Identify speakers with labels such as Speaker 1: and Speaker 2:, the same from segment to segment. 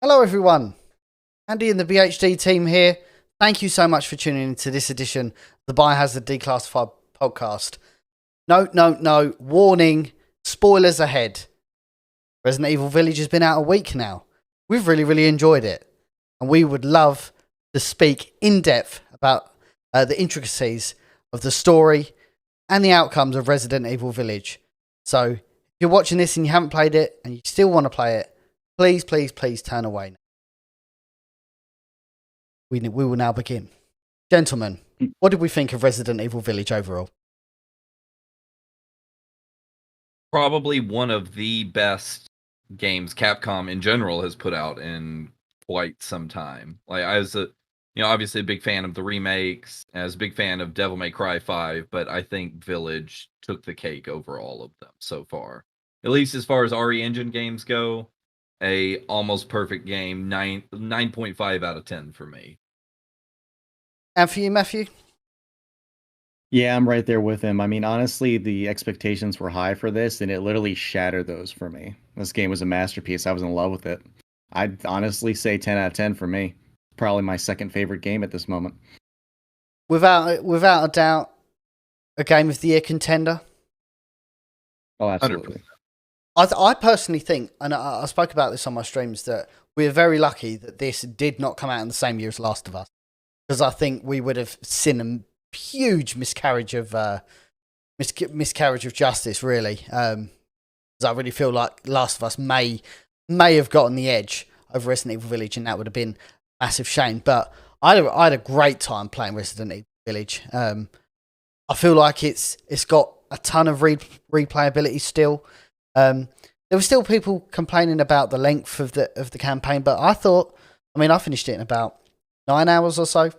Speaker 1: Hello, everyone. Andy and the BHd team here. Thank you so much for tuning in to this edition of the Biohazard Declassified podcast. No. Warning. Spoilers ahead. Resident Evil Village has been out a week now. We've really enjoyed it. And we would love to speak in depth about the intricacies of the story and the outcomes of Resident Evil Village. So, if you're watching this and you haven't played it and you still want to play it, please turn away. We will now begin. Gentlemen, what did we think of Resident Evil Village overall?
Speaker 2: Probably one of the best games Capcom in general has put out in quite some time. Like, I was obviously a big fan of the remakes, and I was a big fan of Devil May Cry 5, but I think Village took the cake over all of them so far. At least as far as RE Engine games go, a almost perfect game, 9.5 out of 10 for me.
Speaker 1: And for you, Matthew?
Speaker 3: Yeah, I'm right there with him. I mean, honestly, the expectations were high for this, and it literally shattered those for me. This game was a masterpiece. I was in love with it. I'd honestly say 10 out of 10 for me. Probably my second favorite game at this moment.
Speaker 1: Without a doubt, a Game of the Year contender.
Speaker 3: Oh, absolutely.
Speaker 2: 100%.
Speaker 1: I personally think, and I spoke about this on my streams, that we're very lucky that this did not come out in the same year as Last of Us. Because I think we would have seen a huge miscarriage of justice, really. Because I really feel like Last of Us may have gotten the edge over Resident Evil Village, and that would have been a massive shame. But I had a great time playing Resident Evil Village. I feel like it's got a ton of replayability still. There were still people complaining about the length of the campaign, but I finished it in about 9 hours or so.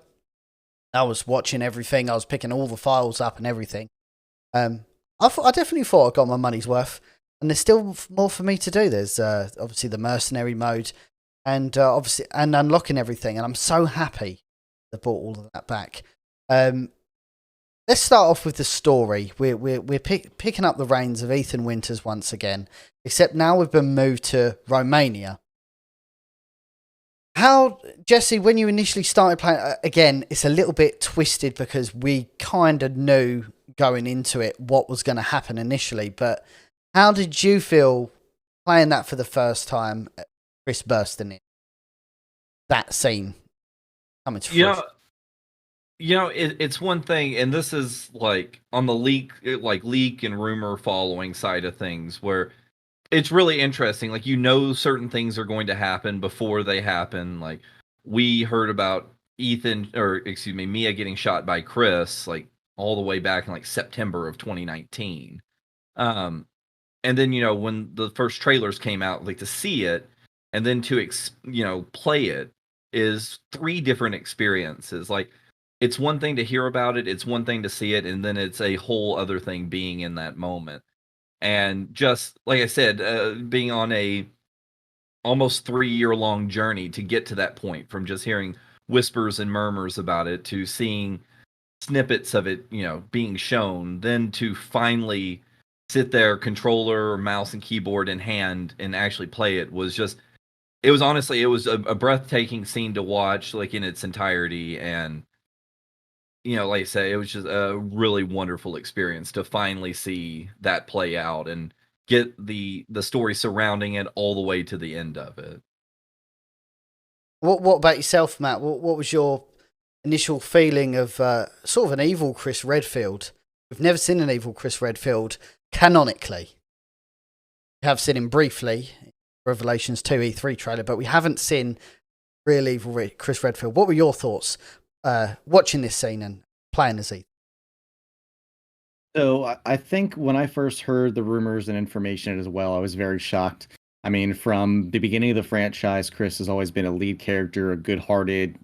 Speaker 1: I was watching everything. I was picking all the files up and everything. I definitely thought I got my money's worth, and there's still more for me to do. There's obviously the Mercenary Mode, and obviously unlocking everything. And I'm so happy they brought all of that back. Let's start off with the story. We're picking up the reins of Ethan Winters once again, except now we've been moved to Romania. How, Jesse, when you initially started playing, again, it's a little bit twisted because we kind of knew going into it what was going to happen initially, but how did you feel playing that for the first time, Chris bursting in? That scene coming to fruition.
Speaker 2: It's one thing, and this is like on the leak and rumor following side of things, where it's really interesting. Like, certain things are going to happen before they happen. Like, we heard about Mia getting shot by Chris, like, all the way back in like September of 2019. And then, when the first trailers came out, like, to see it and then to play it is 3 different experiences. Like, it's one thing to hear about it, it's one thing to see it, and then it's a whole other thing being in that moment. And just like I said, being on a almost 3-year-long journey to get to that point, from just hearing whispers and murmurs about it to seeing snippets of it, being shown, then to finally sit there, controller, mouse, and keyboard in hand, and actually play it was a breathtaking scene to watch, like, in its entirety. And like I say, it was just a really wonderful experience to finally see that play out and get the story surrounding it all the way to the end of it.
Speaker 1: What about yourself, Matt? What was your initial feeling of sort of an evil Chris Redfield? We've never seen an evil Chris Redfield canonically. We have seen him briefly, Revelations 2 E3 trailer, but we haven't seen real evil Chris Redfield. What were your thoughts watching this scene and playing as Ethan?
Speaker 3: So I think when I first heard the rumors and information as well, I was very shocked. I mean, from the beginning of the franchise, Chris has always been a lead character, a good-hearted,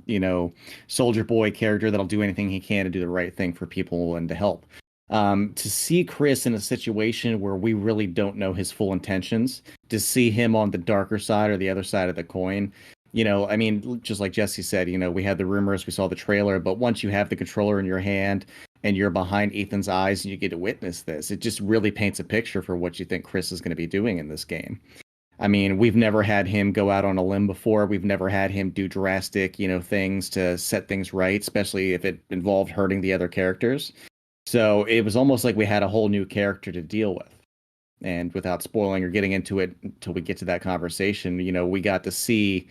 Speaker 3: soldier boy character that'll do anything he can to do the right thing for people and to help. To see Chris in a situation where we really don't know his full intentions, to see him on the darker side or the other side of the coin, I mean, just like Jesse said, we had the rumors, we saw the trailer, but once you have the controller in your hand and you're behind Ethan's eyes and you get to witness this, it just really paints a picture for what you think Chris is going to be doing in this game. I mean, we've never had him go out on a limb before. We've never had him do drastic, things to set things right, especially if it involved hurting the other characters. So it was almost like we had a whole new character to deal with. And without spoiling or getting into it until we get to that conversation, we got to see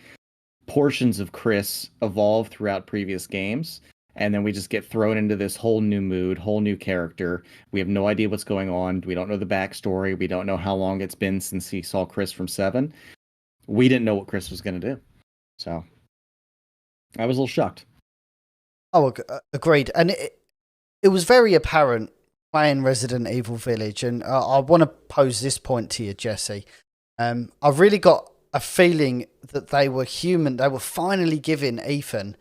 Speaker 3: portions of Chris evolve throughout previous games. And then we just get thrown into this whole new mood, whole new character. We have no idea what's going on. We don't know the backstory. We don't know how long it's been since he saw Chris from 7. We didn't know what Chris was going to do. So I was a little shocked.
Speaker 1: Oh, agreed. And it was very apparent playing Resident Evil Village. And I want to pose this point to you, Jesse. I've really got a feeling that they were human. They were finally giving Ethan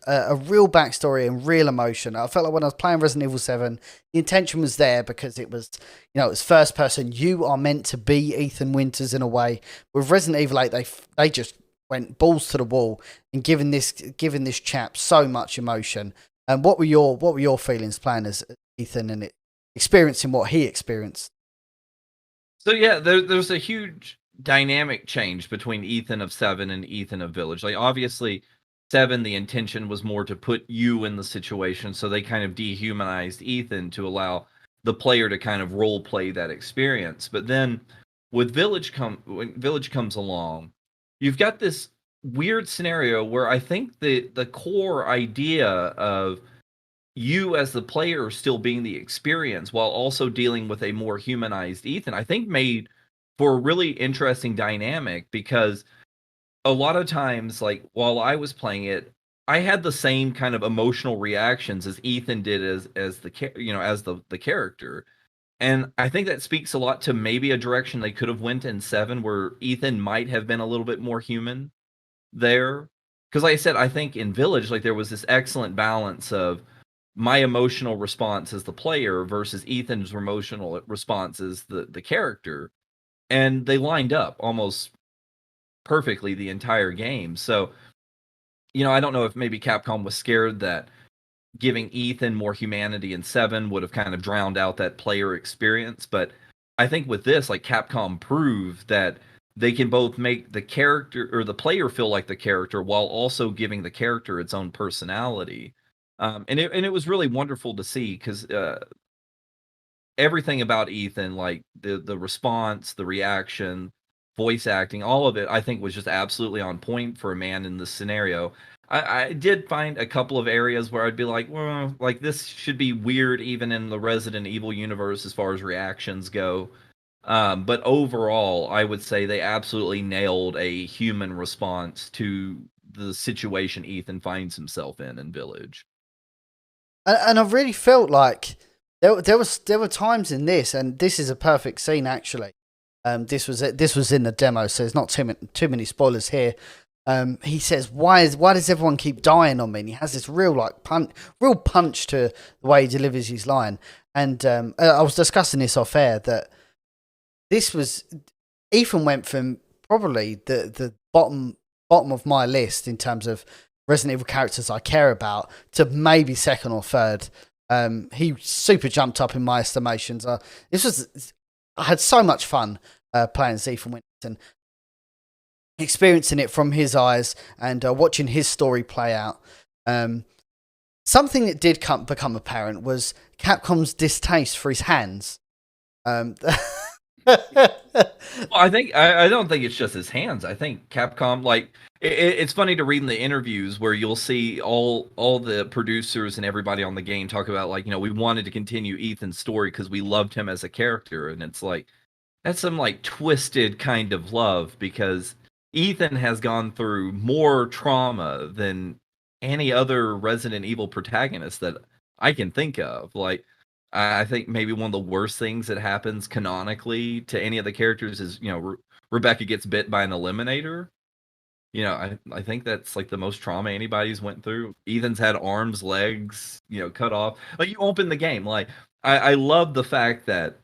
Speaker 1: a real backstory and real emotion. I felt like when I was playing Resident Evil 7, the intention was there because it was, it was first person. You are meant to be Ethan Winters in a way. With Resident Evil 8, they just went balls to the wall and giving this chap so much emotion. And what were your feelings playing as Ethan and experiencing what he experienced?
Speaker 2: So yeah, there's a huge dynamic change between Ethan of 7 and Ethan of Village. Like obviously 7, the intention was more to put you in the situation, so they kind of dehumanized Ethan to allow the player to kind of role play that experience. But then when Village comes along, you've got this weird scenario where I think the core idea of you as the player still being the experience while also dealing with a more humanized Ethan, I think made for a really interesting dynamic, because a lot of times, like while I was playing it, I had the same kind of emotional reactions as Ethan did as the character. And I think that speaks a lot to maybe a direction they could have went in 7 where Ethan might have been a little bit more human there. Because like I said, I think in Village, like there was this excellent balance of my emotional response as the player versus Ethan's emotional response as the character. And they lined up almost perfectly the entire game. So, I don't know if maybe Capcom was scared that giving Ethan more humanity in 7 would have kind of drowned out that player experience. But I think with this, like Capcom proved that they can both make the character or the player feel like the character while also giving the character its own personality. And it was really wonderful to see, because everything about Ethan, like the response, the reaction, voice acting, all of it, I think was just absolutely on point for a man in this scenario. I did find a couple of areas where I'd be like, well, like this should be weird even in the Resident Evil universe as far as reactions go. But overall, I would say they absolutely nailed a human response to the situation Ethan finds himself in Village.
Speaker 1: And I really felt like there were times in this, and this is a perfect scene actually. This was in the demo, so there's not too many spoilers here. He says, "Why does everyone keep dying on me?" And he has this real punch to the way he delivers his line. And I was discussing this off air that Ethan went from probably the bottom of my list in terms of Resident Evil characters I care about to maybe second or third. He super jumped up in my estimations. I had so much fun playing as Ethan Winters, experiencing it from his eyes and watching his story play out. Something that did become apparent was Capcom's distaste for his hands.
Speaker 2: Well, I don't think it's just his hands. I think Capcom, like, it's funny to read in the interviews where you'll see all the producers and everybody on the game talk about, like, we wanted to continue Ethan's story because we loved him as a character, and it's like that's some like twisted kind of love, because Ethan has gone through more trauma than any other Resident Evil protagonist that I can think of. Like, I think maybe one of the worst things that happens canonically to any of the characters is, Rebecca gets bit by an eliminator. I think that's like the most trauma anybody's went through. Ethan's had arms, legs, cut off. Like, you open the game. Like, I love the fact that,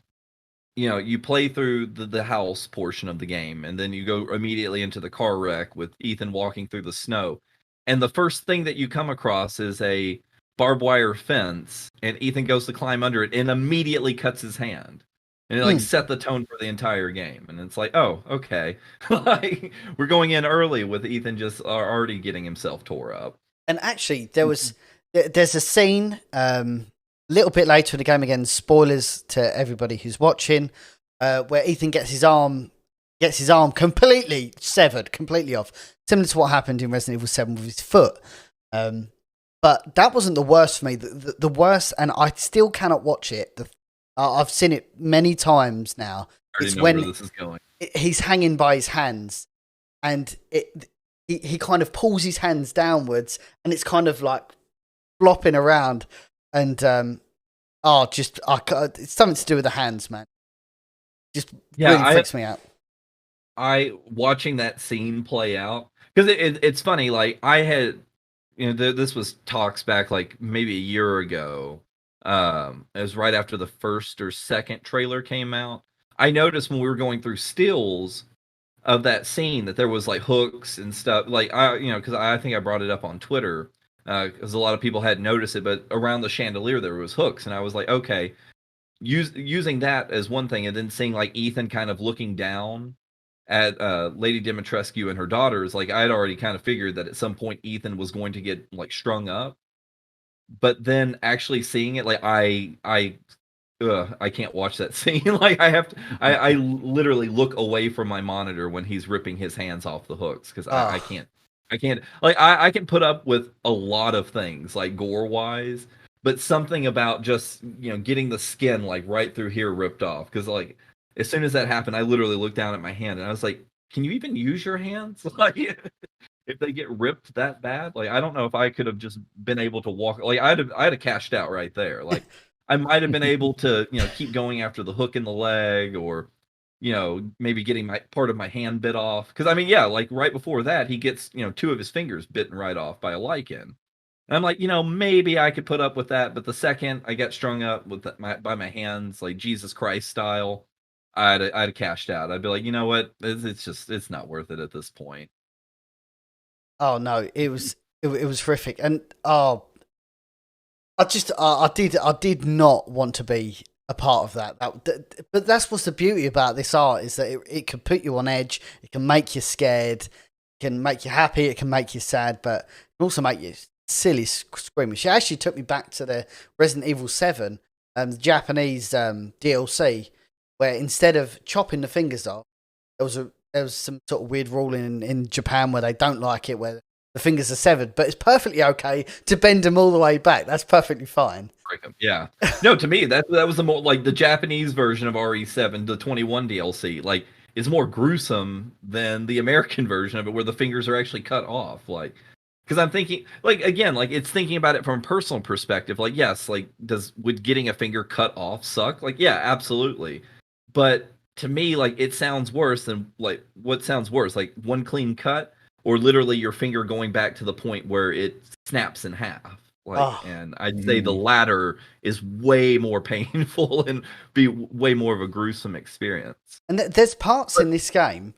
Speaker 2: you play through the house portion of the game, and then you go immediately into the car wreck with Ethan walking through the snow. And the first thing that you come across is a barbed wire fence, and Ethan goes to climb under it and immediately cuts his hand. And it like set the tone for the entire game. And it's like, oh, okay. Like we're going in early with Ethan just already getting himself tore up.
Speaker 1: And actually, there's a scene a little bit later in the game, again, spoilers to everybody who's watching, where Ethan gets his arm completely severed, completely off, similar to what happened in Resident Evil 7 with his foot. But that wasn't the worst for me. The worst, and I still cannot watch it. I've seen it many times now.
Speaker 2: It's when where this is going.
Speaker 1: He's hanging by his hands, and he kind of pulls his hands downwards, and it's kind of like flopping around, and it's something to do with the hands, man. Just really freaks me out.
Speaker 2: Watching that scene play out, because it's funny. Like I had, this was talks back like maybe a year ago. It was right after the first or second trailer came out. I noticed when we were going through stills of that scene that there was like hooks and stuff. Like because I think I brought it up on Twitter because a lot of people hadn't noticed it, but around the chandelier there was hooks, and I was like, okay, using that as one thing, and then seeing like Ethan kind of looking down at Lady Dimitrescu and her daughters. Like I had already kind of figured that at some point Ethan was going to get like strung up. But then actually seeing it, like I can't watch that scene. Like I literally look away from my monitor when he's ripping his hands off the hooks because I can't. Like I can put up with a lot of things like gore wise, but something about just getting the skin like right through here ripped off, because like as soon as that happened, I literally looked down at my hand and I was like, can you even use your hands? Like if they get ripped that bad, like I don't know if I could have just been able to walk. Like I'd have cashed out right there. Like I might have been able to keep going after the hook in the leg, or maybe getting my part of my hand bit off. Because I mean, yeah, like right before that, he gets 2 of his fingers bitten right off by a lichen. And I'm like, maybe I could put up with that. But the second I got strung up with by my hands, like Jesus Christ style, I'd have cashed out. I'd be like, you know what? It's not worth it at this point.
Speaker 1: Oh no, it was horrific, and I did not want to be a part of that. But that's what's the beauty about this art, is that it can put you on edge, it can make you scared, it can make you happy, it can make you sad, but it can also make you silly, squeamish. It actually took me back to the Resident Evil 7, the Japanese DLC, where instead of chopping the fingers off, there was some sort of weird rule in Japan where they don't like it, where the fingers are severed, but it's perfectly okay to bend them all the way back. That's perfectly fine.
Speaker 2: Yeah. No, to me, that was the more like the Japanese version of RE7, the 21 DLC, like is more gruesome than the American version of it, where the fingers are actually cut off. Like, because I'm thinking, like, again, like it's thinking about it from a personal perspective. Like, yes, like would getting a finger cut off suck? Like, yeah, absolutely. But to me, like it sounds worse than like what sounds worse, like one clean cut, or literally your finger going back to the point where it snaps in half. Like, and I'd say the latter is way more painful and be way more of a gruesome experience.
Speaker 1: And there's parts in this game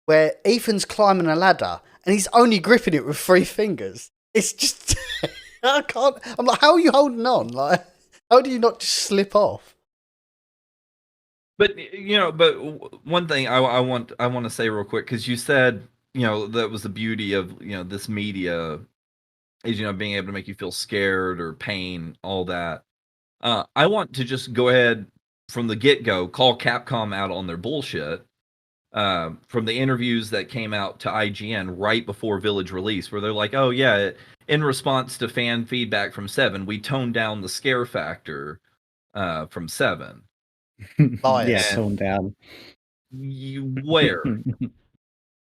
Speaker 1: where Ethan's climbing a ladder and he's only gripping it with 3 fingers. It's just, I can't. I'm like, how are you holding on? Like, how do you not just slip off?
Speaker 2: But one thing I want to say real quick, because you said that was the beauty of this media is being able to make you feel scared or pain, all that. I want to just go ahead from the get-go call Capcom out on their bullshit from the interviews that came out to IGN right before Village release, where they're like, oh yeah, in response to fan feedback from 7, we toned down the scare factor from 7.
Speaker 3: Yeah, toned down.
Speaker 2: Where?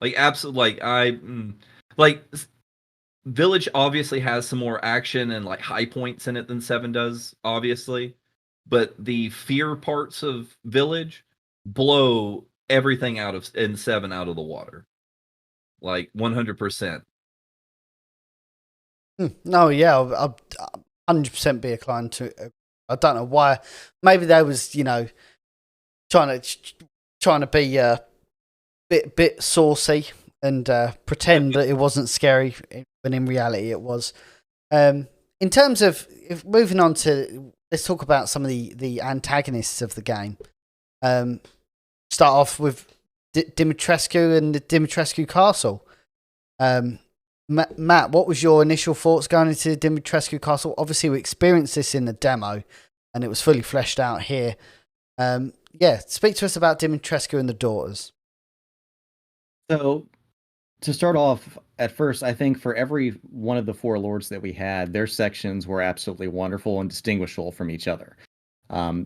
Speaker 2: Like, absolutely, like Village obviously has some more action and like high points in it than 7 does, obviously. But the fear parts of Village blow everything in 7 out of the water. Like 100%.
Speaker 1: No, yeah, I'll 100% be inclined to. I don't know why. Maybe they was, trying to be a bit saucy and pretend that it wasn't scary when in reality it was. In terms of moving on to, let's talk about some of the antagonists of the game. Start off with Dimitrescu and the Dimitrescu Castle. Matt, what was your initial thoughts going into Dimitrescu Castle? Obviously, we experienced this in the demo, and it was fully fleshed out here. Speak to us about Dimitrescu and the daughters.
Speaker 3: So, to start off, at first, I think for every one of the four lords that we had, their sections were absolutely wonderful and distinguishable from each other.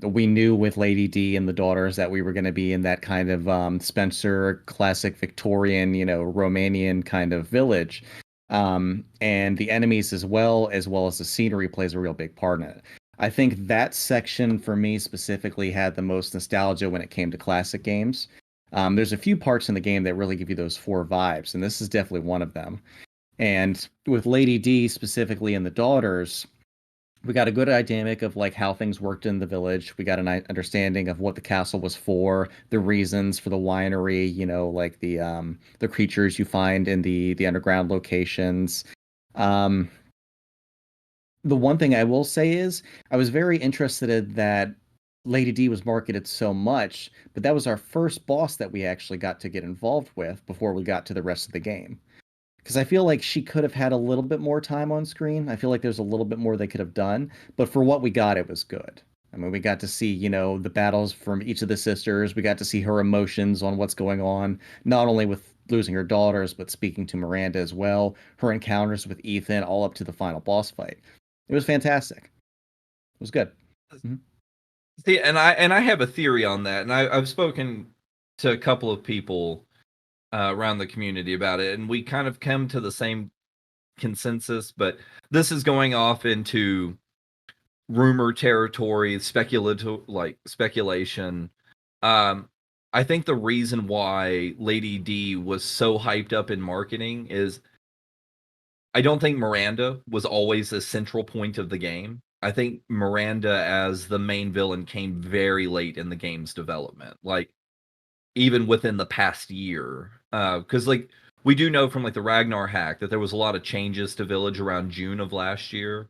Speaker 3: We knew with Lady D and the daughters that we were going to be in that kind of Spencer classic Victorian, Romanian kind of village. And the enemies as well as the scenery plays a real big part in it. I think that section for me specifically had the most nostalgia when it came to classic games. There's a few parts in the game that really give you those four vibes, and this is definitely one of them. And with Lady D specifically and the daughters, we got a good dynamic of like how things worked in the village. We got an understanding of what the castle was for, the reasons for the winery, like the creatures you find in the underground locations. The one thing I will say is I was very interested in that Lady D was marketed so much, but that was our first boss that we actually got to get involved with before we got to the rest of the game. Because I feel like she could have had a little bit more time on screen. I feel like there's a little bit more they could have done, but for what we got, it was good. I mean, we got to see, the battles from each of the sisters. We got to see her emotions on what's going on, not only with losing her daughters, but speaking to Miranda as well. Her encounters with Ethan, all up to the final boss fight. It was fantastic. It was good. Mm-hmm.
Speaker 2: See, and I have a theory on that, and I've spoken to a couple of people around the community about it, and we kind of come to the same consensus. But this is going off into rumor territory, speculation. I think the reason why Lady D was so hyped up in marketing is I don't think Miranda was always the central point of the game. I think Miranda as the main villain came very late in the game's development, like even within the past year. Because we do know from the Ragnar hack that there was a lot of changes to Village around June of last year.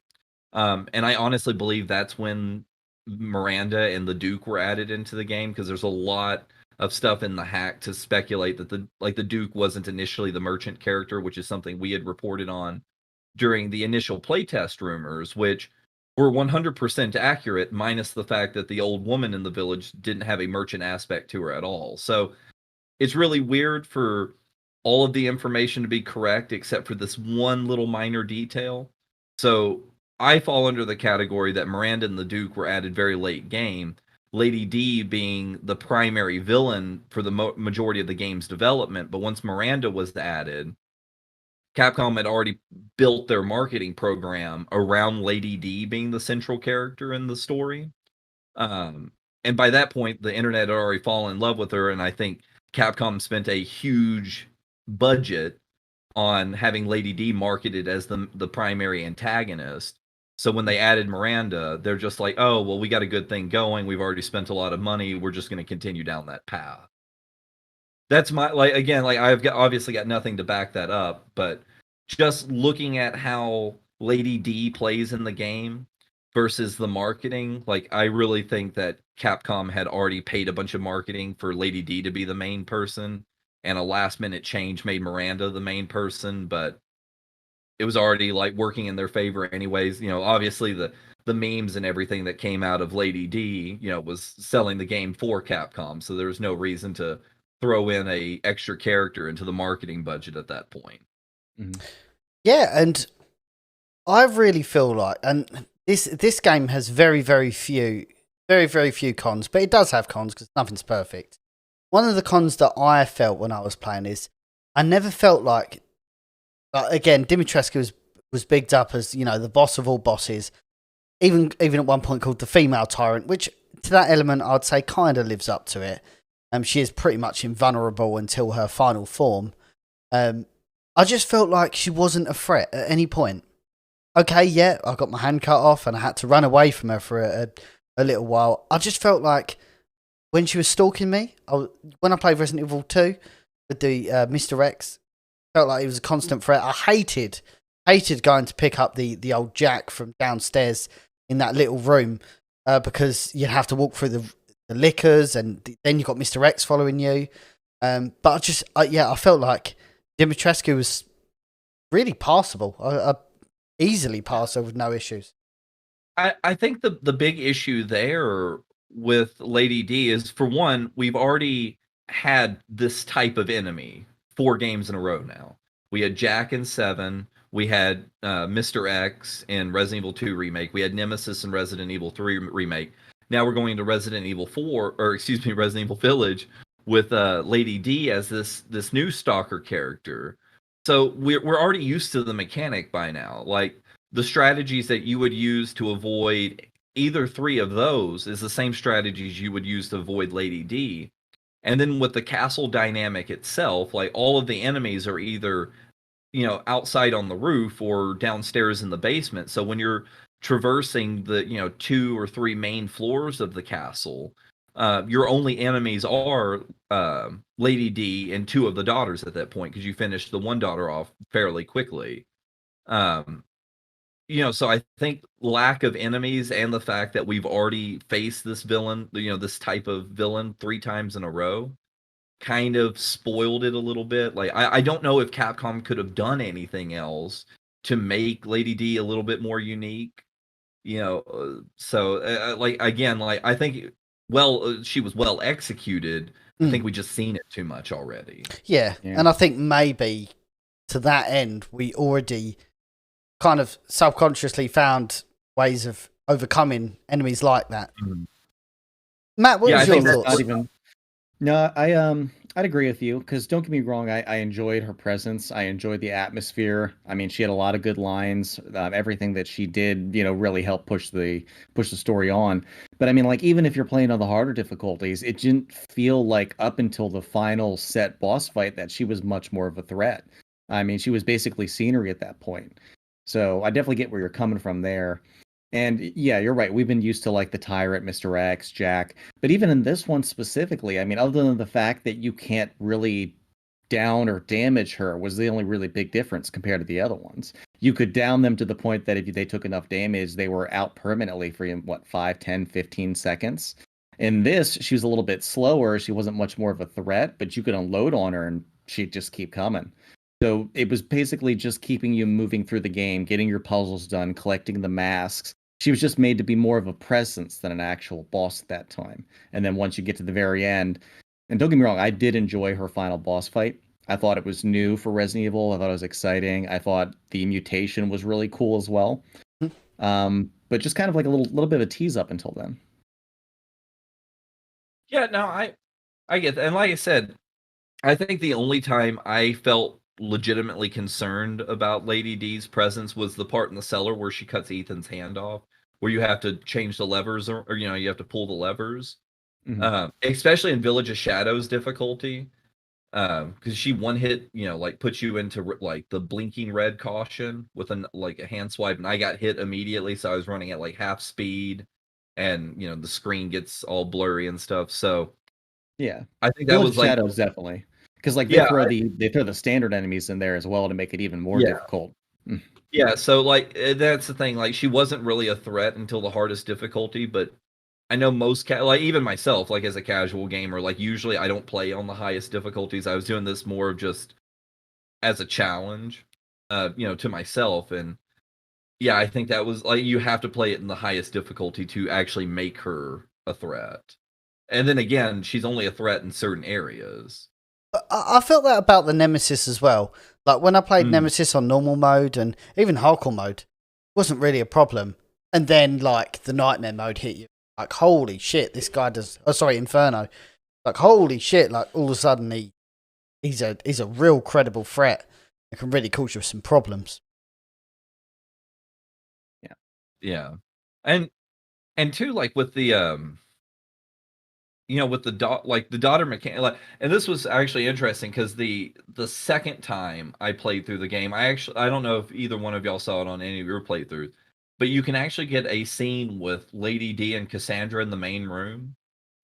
Speaker 2: And I honestly believe that's when Miranda and the Duke were added into the game, because there's a lot of stuff in the hack to speculate that the Duke wasn't initially the merchant character, which is something we had reported on during the initial playtest rumors, which were 100% accurate, minus the fact that the old woman in the village didn't have a merchant aspect to her at all. So it's really weird for all of the information to be correct, except for this one little minor detail. So I fall under the category that Miranda and the Duke were added very late game, Lady D being the primary villain for the majority of the game's development. But once Miranda was added, Capcom had already built their marketing program around Lady D being the central character in the story. And by that point, the internet had already fallen in love with her, and I think Capcom spent a huge budget on having Lady D marketed as the primary antagonist. So when they added Miranda, they're just like, oh, well, we got a good thing going. We've already spent a lot of money. We're just going to continue down that path. That's my, I've obviously got nothing to back that up, but just looking at how Lady D plays in the game versus the marketing, I really think that Capcom had already paid a bunch of marketing for Lady D to be the main person, and a last minute change made Miranda the main person, but it was already working in their favor anyways. Obviously the memes and everything that came out of Lady D, was selling the game for Capcom, so there was no reason to throw in a extra character into the marketing budget at that point.
Speaker 1: Mm-hmm. Yeah, and I really feel like, and this game has very, very few cons, but it does have cons because nothing's perfect. One of the cons that I felt when I was playing is I never felt like again, Dimitrescu was bigged up as, the boss of all bosses, even at one point called the female tyrant, which to that element I'd say kind of lives up to it. She is pretty much invulnerable until her final form. I just felt like she wasn't a threat at any point. Okay, yeah, I got my hand cut off and I had to run away from her for a little while. I just felt like when she was stalking me, when I played Resident Evil 2 with the Mr. X, felt like he was a constant threat. I hated going to pick up the old Jack from downstairs in that little room because you'd have to walk through the liquors, and then you got Mr. X following you. But I felt like Dimitrescu was really passable. I easily passed with no issues.
Speaker 2: I think the big issue there with Lady D is, for one, we've already had this type of enemy 4 games in a row now. We had Jack in 7. We had Mr. X in Resident Evil 2 Remake. We had Nemesis in Resident Evil 3 Remake. Now we're going to Resident Evil Resident Evil Village with Lady D as this new stalker character. So we're already used to the mechanic by now. Like, the strategies that you would use to avoid either 3 of those is the same strategies you would use to avoid Lady D. And then with the castle dynamic itself, like, all of the enemies are either, outside on the roof or downstairs in the basement. So when you're traversing the, 2 or 3 main floors of the castle, your only enemies are Lady D and 2 of the daughters at that point, because you finished the one daughter off fairly quickly. So I think lack of enemies and the fact that we've already faced this villain, this type of villain 3 times in a row, kind of spoiled it a little bit. Like, I don't know if Capcom could have done anything else to make Lady D a little bit more unique. I think, she was well executed. I think we just seen it too much already.
Speaker 1: Yeah, and I think maybe to that end, we already kind of subconsciously found ways of overcoming enemies like that.
Speaker 2: Mm-hmm.
Speaker 1: Matt, what was your thoughts?
Speaker 3: I'd agree with you, because don't get me wrong, I enjoyed her presence. I enjoyed the atmosphere. I mean, she had a lot of good lines. Everything that she did, really helped push the story on. But I mean, like, even if you're playing on the harder difficulties, it didn't feel like up until the final set boss fight that she was much more of a threat. I mean, she was basically scenery at that point. So I definitely get where you're coming from there. And yeah, you're right. We've been used to, like, the Tyrant, Mr. X, Jack. But even in this one specifically, I mean, other than the fact that you can't really down or damage her was the only really big difference compared to the other ones. You could down them to the point that if they took enough damage, they were out permanently for, 5, 10, 15 seconds. In this, she was a little bit slower. She wasn't much more of a threat, but you could unload on her and she'd just keep coming. So it was basically just keeping you moving through the game, getting your puzzles done, collecting the masks. She was just made to be more of a presence than an actual boss at that time. And then once you get to the very end, and don't get me wrong, I did enjoy her final boss fight. I thought it was new for Resident Evil. I thought it was exciting. I thought the mutation was really cool as well. But just kind of like a little bit of a tease up until then.
Speaker 2: Yeah, no, I get that. And like I said, I think the only time I felt legitimately concerned about Lady D's presence was the part in the cellar where she cuts Ethan's hand off, where you have to change the levers, or you have to pull the levers. Especially in Village of Shadows difficulty, because she one hit, puts you into like the blinking red caution with a hand swipe, and I got hit immediately, so I was running at like half speed, and the screen gets all blurry and stuff. So
Speaker 3: yeah,
Speaker 2: I think that was like
Speaker 3: Shadows, definitely. Because they throw the standard enemies in there as well to make it even more difficult.
Speaker 2: Yeah, so that's the thing. Like, she wasn't really a threat until the hardest difficulty, but I know most even myself, like, as a casual gamer, like, usually I don't play on the highest difficulties. I was doing this more of just as a challenge, to myself. And yeah, I think that was like, you have to play it in the highest difficulty to actually make her a threat. And then again, she's only a threat in certain areas.
Speaker 1: I felt that about the Nemesis as well. Like, when I played Nemesis on normal mode and even hardcore mode, it wasn't really a problem. And then, like, the nightmare mode hit you. Like, holy shit, this guy does... Oh, sorry, Inferno. Like, holy shit, like, all of a sudden he's a real credible threat. It can really cause you some problems.
Speaker 2: Yeah. And too, like, with the... with the daughter mechanic, and this was actually interesting because the second time I played through the game, I don't know if either one of y'all saw it on any of your playthroughs, but you can actually get a scene with Lady D and Cassandra in the main room.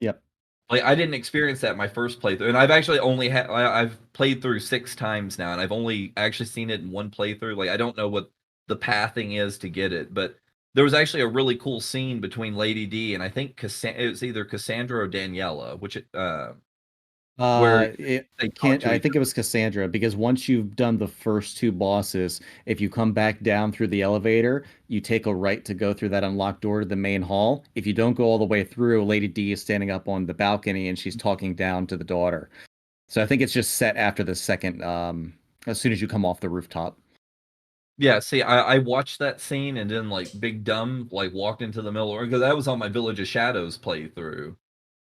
Speaker 3: Yep.
Speaker 2: Like, I didn't experience that in my first playthrough, and I've actually only I've played through 6 times now, and I've only actually seen it in one playthrough. Like, I don't know what the pathing is to get it, but there was actually a really cool scene between Lady D and I think it was either Cassandra or Daniela, which where
Speaker 3: It
Speaker 2: they talk
Speaker 3: can't.
Speaker 2: to
Speaker 3: I
Speaker 2: each
Speaker 3: think it was Cassandra because once you've done the first two bosses, if you come back down through the elevator, you take a right to go through that unlocked door to the main hall. If you don't go all the way through, Lady D is standing up on the balcony and she's talking down to the daughter. So I think it's just set after the second, as soon as you come off the rooftop.
Speaker 2: Yeah, see, I watched that scene and then like Big Dumb like walked into the middle because that was on my Village of Shadows playthrough,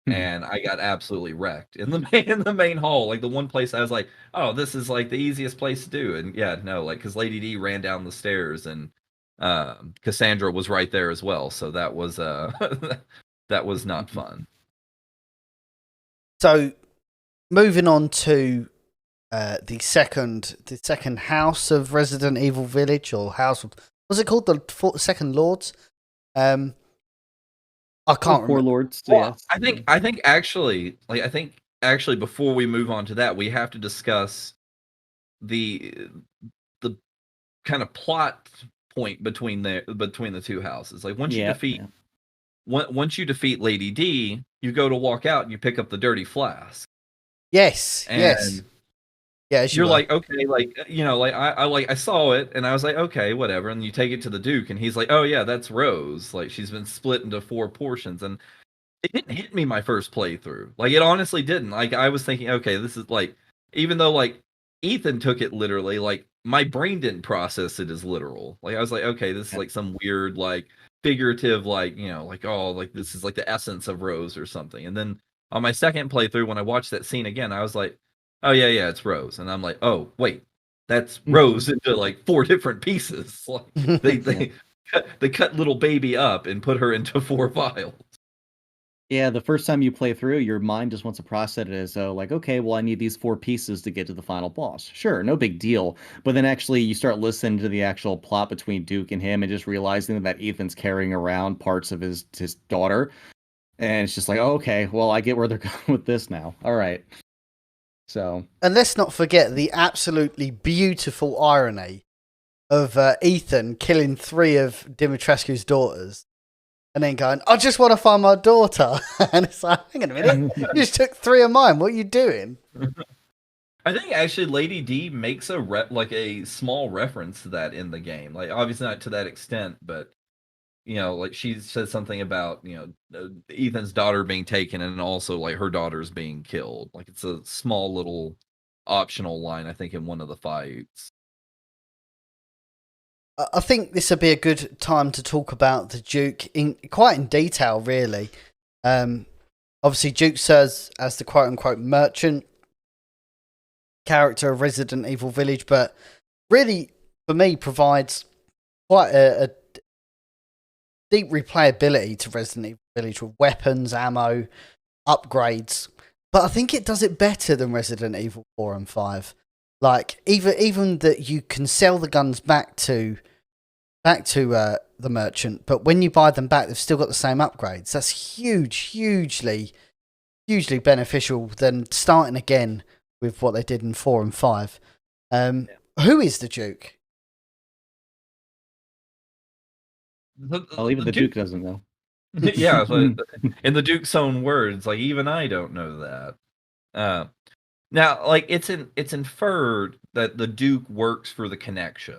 Speaker 2: and I got absolutely wrecked in the main hall. Like the one place I was like, oh, this is like the easiest place to do, and yeah, no, like because Lady D ran down the stairs and Cassandra was right there as well, so that was that was not fun.
Speaker 1: So, moving on to the second house of Resident Evil Village, or house of, was it called the second Lords? I can't remember.
Speaker 3: Four Lords.
Speaker 2: Well,
Speaker 3: Yes.
Speaker 2: I think actually, before we move on to that, we have to discuss the kind of plot point between the two houses. Like once you defeat Lady D, you go to walk out and you pick up the dirty flask.
Speaker 1: Yes.
Speaker 2: And
Speaker 1: yes. Yeah,
Speaker 2: you're like, okay, like like I saw it and I was like, okay, whatever. And you take it to the Duke and he's like, oh yeah, that's Rose. Like she's been split into 4 portions, and it didn't hit me my first playthrough. Like it honestly didn't. Like I was thinking, okay, this is like, even though like Ethan took it literally, like my brain didn't process it as literal. Like I was like, okay, this is like some weird like figurative like like, oh, like this is like the essence of Rose or something. And then on my second playthrough when I watched that scene again, I was like, oh yeah, it's Rose. And I'm like, oh wait, that's Rose into like 4 different pieces. Like they cut little baby up and put her into 4 vials.
Speaker 3: Yeah, the first time you play through, your mind just wants to process it as though, like, okay, well, I need these 4 pieces to get to the final boss. Sure, no big deal. But then actually, you start listening to the actual plot between Duke and him, and just realizing that Ethan's carrying around parts of his daughter, and it's just like, oh, okay, well, I get where they're going with this now. All right. So,
Speaker 1: and let's not forget the absolutely beautiful irony of Ethan killing 3 of Dimitrescu's daughters. And then going, I just want to find my daughter. And it's like, hang on a minute. You just took 3 of mine. What are you doing?
Speaker 2: I think actually Lady D makes a small reference to that in the game. Like obviously not to that extent, but like she says something about, Ethan's daughter being taken and also like her daughter's being killed. Like it's a small little optional line, I think, in one of the fights.
Speaker 1: I think this would be a good time to talk about the Duke quite in detail, really. Obviously, Duke serves as the quote-unquote merchant character of Resident Evil Village, but really, for me, provides quite a deep replayability to Resident Evil Village with weapons, ammo, upgrades. But I think it does it better than Resident Evil 4 and 5. Like, even that you can sell the guns back to the merchant, but when you buy them back, they've still got the same upgrades. That's hugely beneficial than starting again with what they did in 4 and 5. Who is the Duke?
Speaker 3: well, even the Duke doesn't know.
Speaker 2: Yeah, but in the Duke's own words, like even I don't know that. Now, like it's inferred that the Duke works for the connection.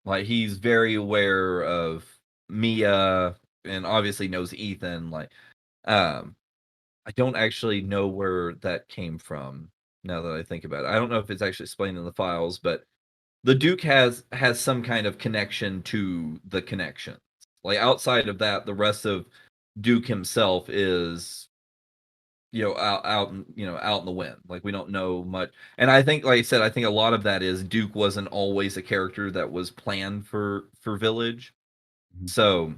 Speaker 2: Like he's very aware of Mia and obviously knows Ethan. Like, I don't actually know where that came from. Now that I think about it, I don't know if it's actually explained in the files, but the Duke has some kind of connection to the connection. Like outside of that, the rest of Duke himself is out in the wind. Like we don't know much. And I think, like I said, I think a lot of that is Duke wasn't always a character that was planned for Village. So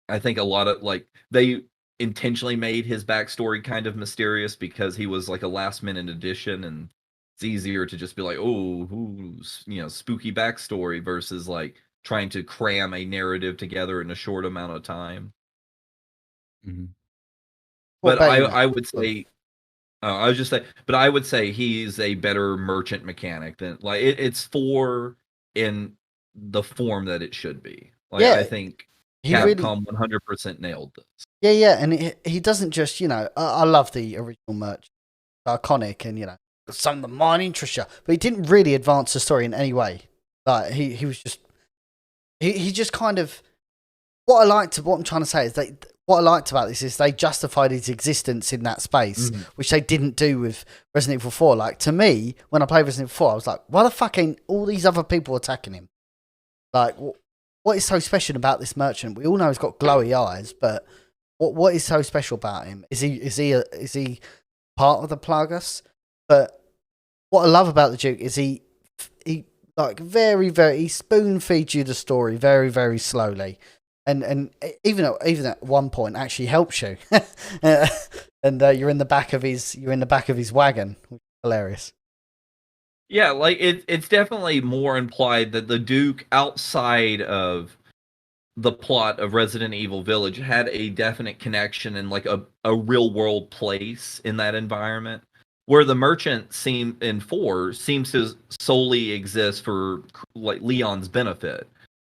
Speaker 2: I think a lot of like they intentionally made his backstory kind of mysterious because he was like a last minute addition, and it's easier to just be like, oh, who's spooky backstory versus like trying to cram a narrative together in a short amount of time. But I would say, I was just saying, but I would say he's a better merchant mechanic than like it's 4 in the form that it should be. Like
Speaker 1: Yeah.
Speaker 2: I think
Speaker 1: he really,
Speaker 2: Capcom 100% nailed this.
Speaker 1: yeah, and he doesn't just, I love the original merch, iconic, and something that might interest you, but he didn't really advance the story in any way. Like he was just, he just kind of, what I'm trying to say is what I liked about this is they justified his existence in that space, which they didn't do with Resident Evil 4. Like, to me, when I played Resident Evil 4, I was like, why the fuck ain't all these other people attacking him? Like, what is so special about this merchant? We all know he's got glowy eyes, but what is so special about him? Is he part of the Plagas? But what I love about the Duke is he like he spoon feeds you the story very, very slowly. And even at one point actually helps you, and you're in the back of his wagon, which is hilarious.
Speaker 2: Yeah, like it's definitely more implied that the Duke, outside of the plot of Resident Evil Village, had a definite connection and like a real world place in that environment, where the merchant in 4 seems to solely exist for like Leon's benefit.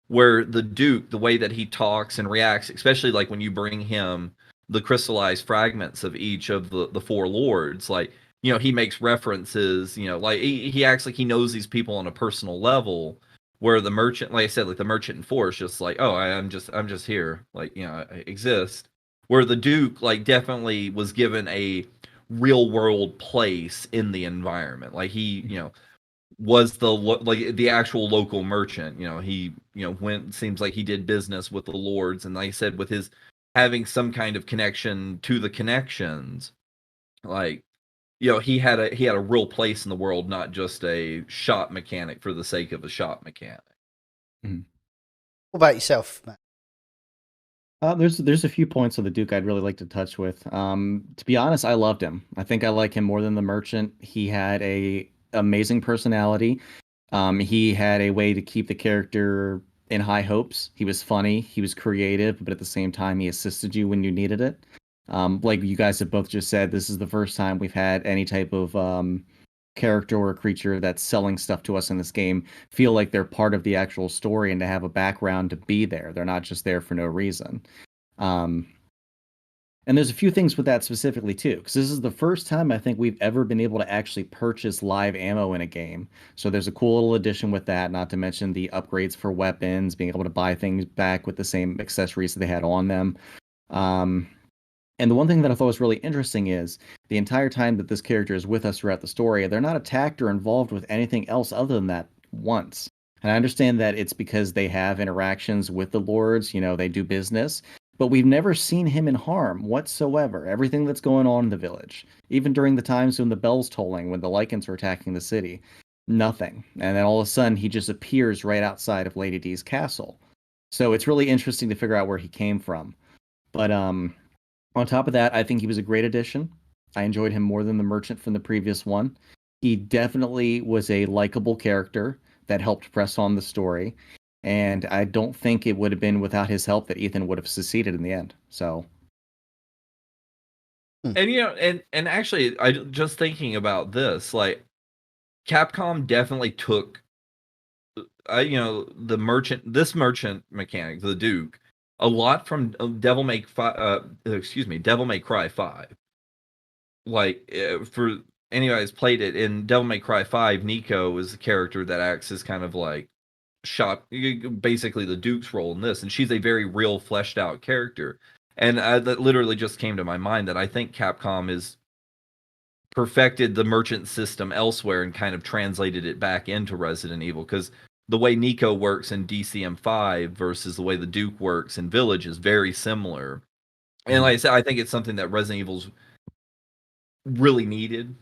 Speaker 2: Where the Duke, the way that he talks and reacts, especially like when you bring him the crystallized fragments of each of the 4 lords, like, he makes references, like he acts like he knows these people on a personal level, where the merchant, like I said, like the merchant in 4 is just like, oh, I'm just here, like, I exist. Where the Duke, like, definitely was given a real world place in the environment. Like he, was the actual local merchant. He seems like he did business with the lords, and like I said, with his having some kind of connection to the connections, like, he had a real place in the world, not just a shop mechanic for the sake of a shop mechanic.
Speaker 1: What about yourself, Matt?
Speaker 3: There's a few points of the Duke I'd really like to touch with. To be honest, I loved him. I think I like him more than the merchant. He had a amazing personality. He had a way to keep the character in high hopes. He was funny, he was creative, but at the same time, he assisted you when you needed it. Like you guys have both just said, this is the first time we've had any type of character or creature that's selling stuff to us in this game feel like they're part of the actual story and to have a background to be there. They're not just there for no reason. And there's a few things with that specifically too, because this is the first time I think we've ever been able to actually purchase live ammo in a game. So there's a cool little addition with that, not to mention the upgrades for weapons, being able to buy things back with the same accessories that they had on them. And the one thing that I thought was really interesting is the entire time that this character is with us throughout the story, they're not attacked or involved with anything else other than that once. And I understand that it's because they have interactions with the lords, they do business, but we've never seen him in harm whatsoever. Everything that's going on in the village, even during the times when the bell's tolling, when the Lycans are attacking the city, nothing. And then all of a sudden, he just appears right outside of Lady D's castle. So it's really interesting to figure out where he came from. But on top of that, I think he was a great addition. I enjoyed him more than the merchant from the previous one. He definitely was a likable character that helped press on the story. And I don't think it would have been without his help that Ethan would have succeeded in the end. So,
Speaker 2: and and actually, I just thinking about this, like, Capcom definitely took, the merchant mechanic, the Duke, a lot from Devil May Cry 5. Like, for anybody who's played it, in Devil May Cry 5, Nico is the character that acts as kind of like basically the Duke's role in this, and she's a very real, fleshed out character. And that literally just came to my mind that I think Capcom has perfected the merchant system elsewhere and kind of translated it back into Resident Evil, because the way Nico works in DCM5 versus the way the Duke works in Village is very similar. And like I said, I think it's something that Resident Evil's really needed.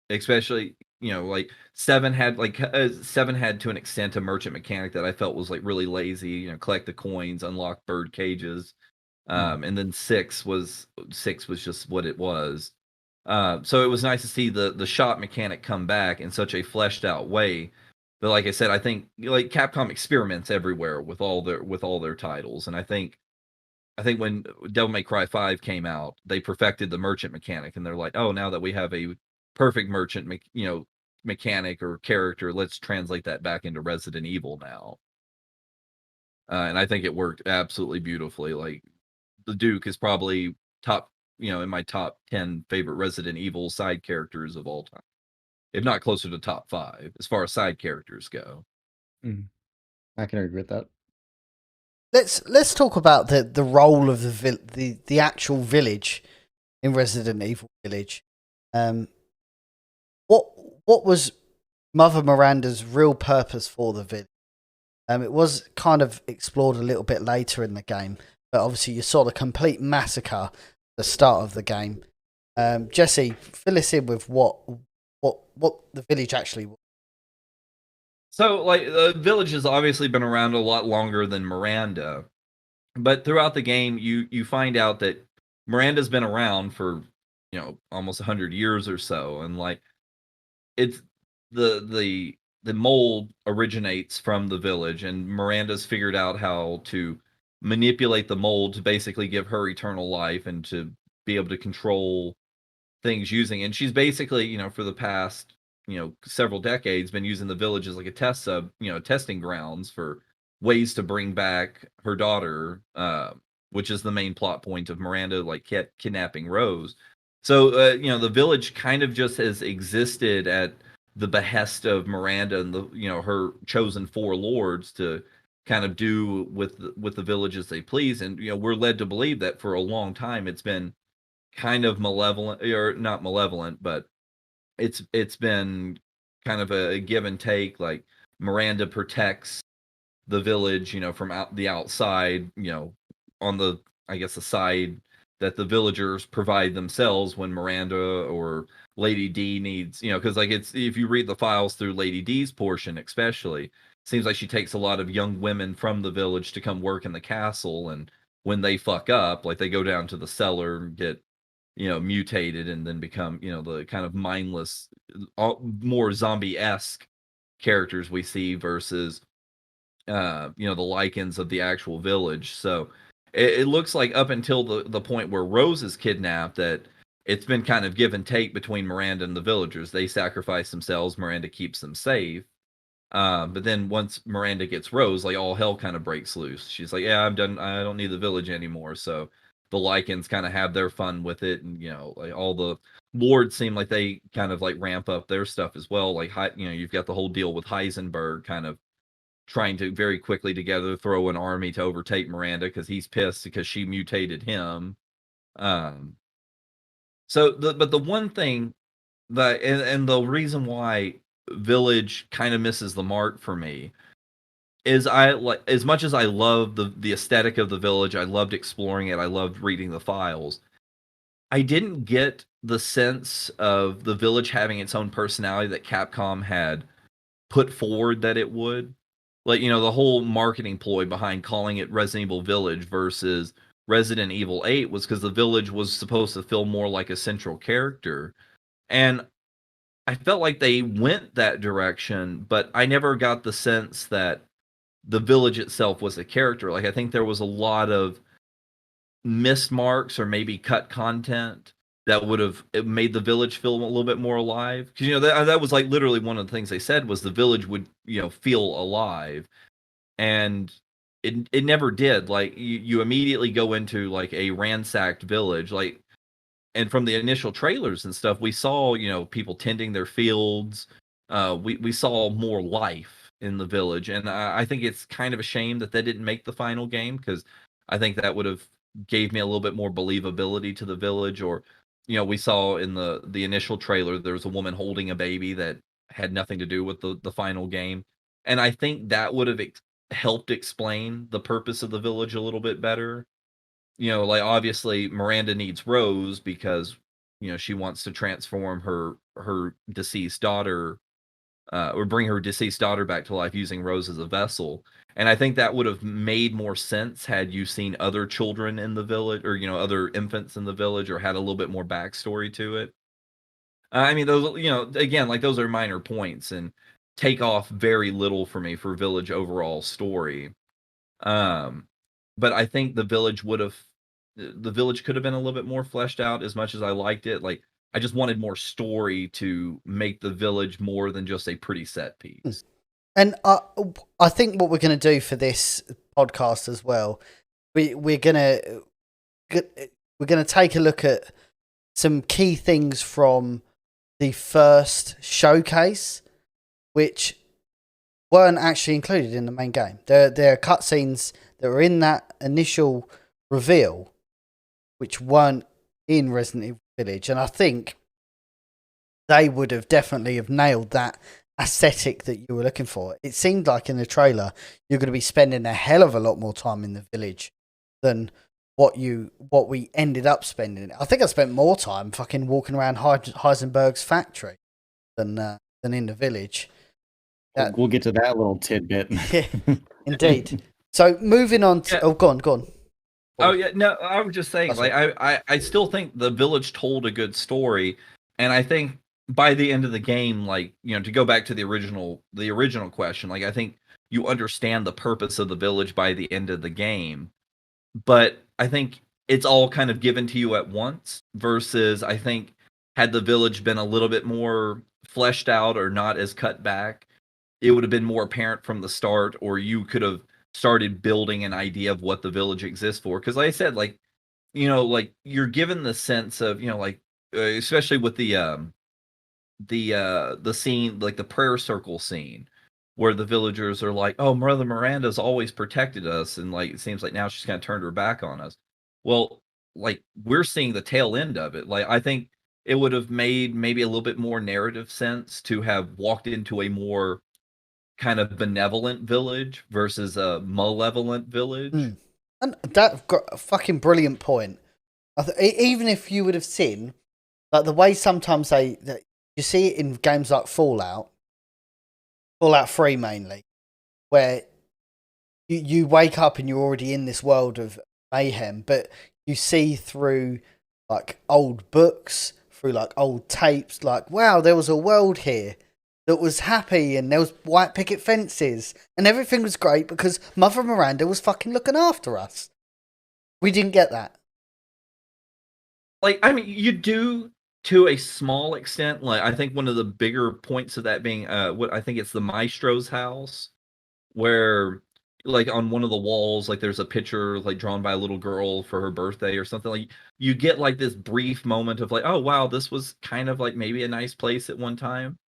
Speaker 2: Especially, like 7 had to an extent a merchant mechanic that I felt was like really lazy. Collect the coins, unlock bird cages, and then 6 was just what it was. So it was nice to see the shop mechanic come back in such a fleshed out way. But like I said, I think like Capcom experiments everywhere with all their titles, and I think when Devil May Cry 5 came out, they perfected the merchant mechanic, and they're like, oh, now that we have a perfect merchant mechanic or character, let's translate that back into Resident Evil now. And I think it worked absolutely beautifully. Like the Duke is probably top, in my top 10 favorite Resident Evil side characters of all time, if not closer to top 5 as far as side characters go.
Speaker 3: I can agree with that.
Speaker 1: Let's talk about the role of the actual village in Resident Evil Village. What was Mother Miranda's real purpose for the village? It was kind of explored a little bit later in the game, but obviously you saw the complete massacre at the start of the game. Jesse, fill us in with what the village actually was.
Speaker 2: So, like, the village has obviously been around a lot longer than Miranda, but throughout the game, you find out that Miranda's been around for almost 100 years or so, and like it's the mold originates from the village, and Miranda's figured out how to manipulate the mold to basically give her eternal life and to be able to control things using. And she's basically, for the past, several decades been using the village as like a testing grounds for ways to bring back her daughter, which is the main plot point of Miranda, like kidnapping Rose. So, the village kind of just has existed at the behest of Miranda and her chosen 4 lords to kind of do with the village as they please. And, we're led to believe that for a long time it's been kind of malevolent, or not malevolent, but it's been kind of a give and take. Like Miranda protects the village, from the outside, on the, I guess, the side that the villagers provide themselves when Miranda or Lady D needs, because like if you read the files through Lady D's portion, especially, seems like she takes a lot of young women from the village to come work in the castle, and when they fuck up, like they go down to the cellar and get mutated and then become the kind of mindless, more zombie-esque characters we see versus the lichens of the actual village. So it looks like up until the point where Rose is kidnapped, that it's been kind of give and take between Miranda and the villagers. They sacrifice themselves, Miranda keeps them safe. But then once Miranda gets Rose, like all hell kind of breaks loose. She's like, yeah, I'm done. I don't need the village anymore. So the lichens kind of have their fun with it. And, like all the lords seem like they kind of like ramp up their stuff as well. Like, you've got the whole deal with Heisenberg kind of trying to very quickly together throw an army to overtake Miranda because he's pissed because she mutated him. But the one thing that, and the reason why Village kind of misses the mark for me is, I like, as much as I love the aesthetic of the village, I loved exploring it, I loved reading the files, I didn't get the sense of the village having its own personality that Capcom had put forward that it would. Like, the whole marketing ploy behind calling it Resident Evil Village versus Resident Evil 8 was because the village was supposed to feel more like a central character. And I felt like they went that direction, but I never got the sense that the village itself was a character. Like, I think there was a lot of missed marks or maybe cut content that would have made the village feel a little bit more alive. Because, that was like literally one of the things they said was the village would, feel alive. And it never did. Like, you immediately go into like a ransacked village. Like, and from the initial trailers and stuff, we saw, people tending their fields. We saw more life in the village. And I think it's kind of a shame that they didn't make the final game, because I think that would have gave me a little bit more believability to the village. Or, we saw in the initial trailer, there was a woman holding a baby that had nothing to do with the final game. And I think that would have helped explain the purpose of the village a little bit better. Like obviously Miranda needs Rose because, she wants to transform her deceased daughter, or bring her deceased daughter back to life using Rose as a vessel. And I think that would have made more sense had you seen other children in the village, or, other infants in the village, or had a little bit more backstory to it. I mean, those, again, like those are minor points and take off very little for me for village overall story. But I think the village could have been a little bit more fleshed out. As much as I liked it, like I just wanted more story to make the village more than just a pretty set piece.
Speaker 1: And I think what we're going to do for this podcast as well, we're gonna take a look at some key things from the first showcase, which weren't actually included in the main game. There are cutscenes that were in that initial reveal, which weren't in Resident Evil Village, and I think they would have definitely have nailed that aesthetic that you were looking for. It seemed like in the trailer you're going to be spending a hell of a lot more time in the village than what we ended up spending. I think I spent more time fucking walking around Heisenberg's factory than in the village.
Speaker 3: We'll get to that little tidbit.
Speaker 1: Yeah, indeed. So moving on to... Yeah. Go on.
Speaker 2: Oh, yeah, no, I was just saying, like, I still think the village told a good story, and I think by the end of the game, like, you know, to go back to the original question, like, I think you understand the purpose of the village by the end of the game, but I think it's all kind of given to you at once, versus I think had the village been a little bit more fleshed out or not as cut back, it would have been more apparent from the start, or you could have started building an idea of what the village exists for. Because like I said, like, you know, like, you're given the sense of, you know, like, especially with the scene, like the prayer circle scene, where the villagers are like, oh, Mother Miranda's always protected us, and like, it seems like now she's kind of turned her back on us. Well, like, we're seeing the tail end of it. Like, I think it would have made maybe a little bit more narrative sense to have walked into a more kind of benevolent village versus a malevolent village.
Speaker 1: And that got a fucking brilliant point. Even if you would have seen, like, the way sometimes you see it in games like Fallout 3 mainly, where you wake up and you're already in this world of mayhem, but you see through like old books, through like old tapes, like, wow, there was a world here that was happy, and there was white picket fences, and everything was great because Mother Miranda was fucking looking after us. We didn't get that.
Speaker 2: Like, I mean, you do to a small extent. Like, I think one of the bigger points of that being what I think it's the Maestro's house, where like on one of the walls, like, there's a picture like drawn by a little girl for her birthday or something. Like, you get like this brief moment of like, oh wow, this was kind of like maybe a nice place at one time.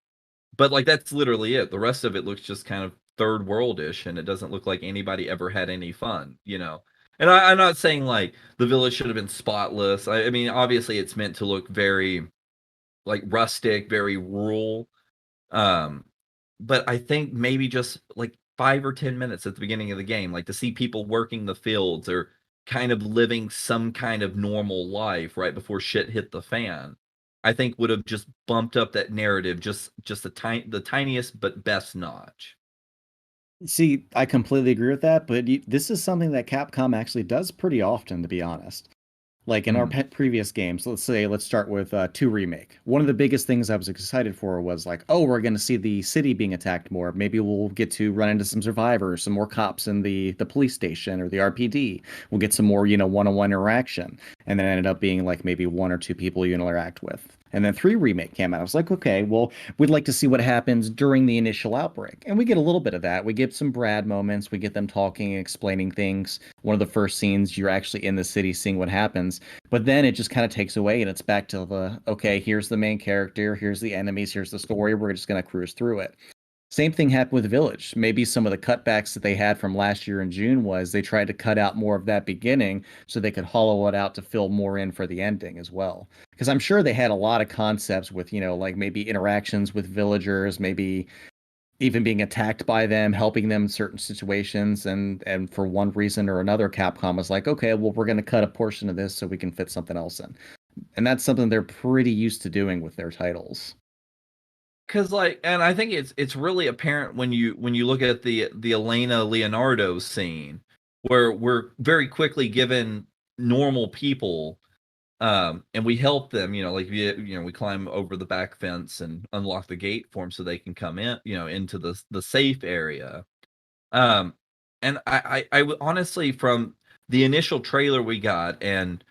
Speaker 2: But like, that's literally it. The rest of it looks just kind of third world-ish, and it doesn't look like anybody ever had any fun, you know. And I'm not saying like the village should have been spotless. I mean, obviously it's meant to look very like rustic, very rural. But I think maybe just like 5 or 10 minutes at the beginning of the game, like, to see people working the fields or kind of living some kind of normal life right before shit hit the fan, I think would have just bumped up that narrative just the tiniest but best notch.
Speaker 3: See, I completely agree with that, but this is something that Capcom actually does pretty often, to be honest. Like in our previous games, let's start with 2 Remake. One of the biggest things I was excited for was like, oh, we're going to see the city being attacked more. Maybe we'll get to run into some survivors, some more cops in the police station or the RPD. We'll get some more, one-on-one interaction. And then it ended up being like maybe 1 or 2 people you interact with. And then 3 Remake came out. I was like, okay, well, we'd like to see what happens during the initial outbreak. And we get a little bit of that. We get some Brad moments. We get them talking and explaining things. One of the first scenes, you're actually in the city seeing what happens. But then it just kind of takes away, and it's back to the, okay, here's the main character, here's the enemies, here's the story. We're just going to cruise through it. Same thing happened with Village. Maybe some of the cutbacks that they had from last year in June was they tried to cut out more of that beginning so they could hollow it out to fill more in for the ending as well. Because I'm sure they had a lot of concepts with, like maybe interactions with villagers, maybe even being attacked by them, helping them in certain situations. And for one reason or another, Capcom was like, okay, well, we're going to cut a portion of this so we can fit something else in. And that's something they're pretty used to doing with their titles.
Speaker 2: Because like, and I think it's really apparent when you look at the Elena Leonardo scene, where we're very quickly given normal people, and we help them, like we climb over the back fence and unlock the gate for them so they can come in, into the safe area. And I honestly, from the initial trailer we got and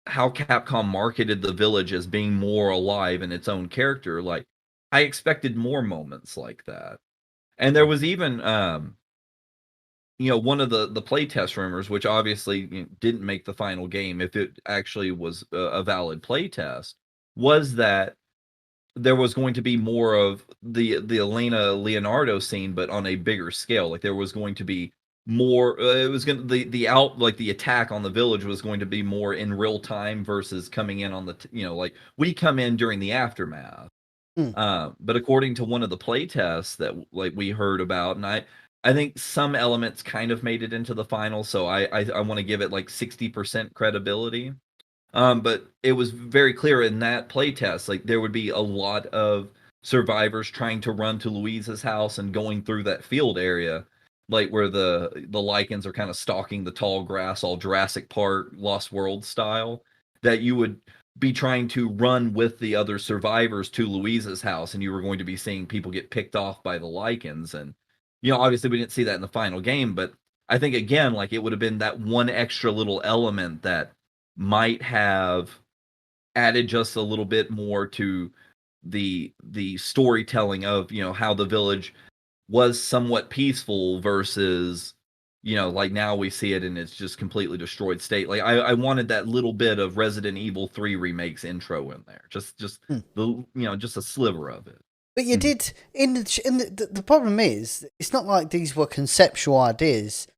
Speaker 2: how Capcom marketed the village as being more alive in its own character, like, I expected more moments like that. And there was even one of the playtest rumors, which obviously didn't make the final game, if it actually was a valid playtest, was that there was going to be more of the Elena Leonardo scene, but on a bigger scale. Like there was going to be more. It was going to the attack on the village was going to be more in real time versus coming in on the like we come in during the aftermath. But according to one of the play tests that like we heard about, and I think some elements kind of made it into the final, so I want to give it like 60% credibility. But it was very clear in that playtest, like there would be a lot of survivors trying to run to Louise's house and going through that field area, like where the lichens are kind of stalking the tall grass, all Jurassic Park, Lost World style. That you would be trying to run with the other survivors to Louise's house, and you were going to be seeing people get picked off by the lichens. And obviously we didn't see that in the final game, but I think again, like it would have been that one extra little element that might have added just a little bit more to the storytelling of how the village was somewhat peaceful versus like now we see it in its just completely destroyed state. Like I wanted that little bit of Resident Evil 3 remakes intro in there, just the just a sliver of it.
Speaker 1: But you did the problem is it's not like these were conceptual ideas.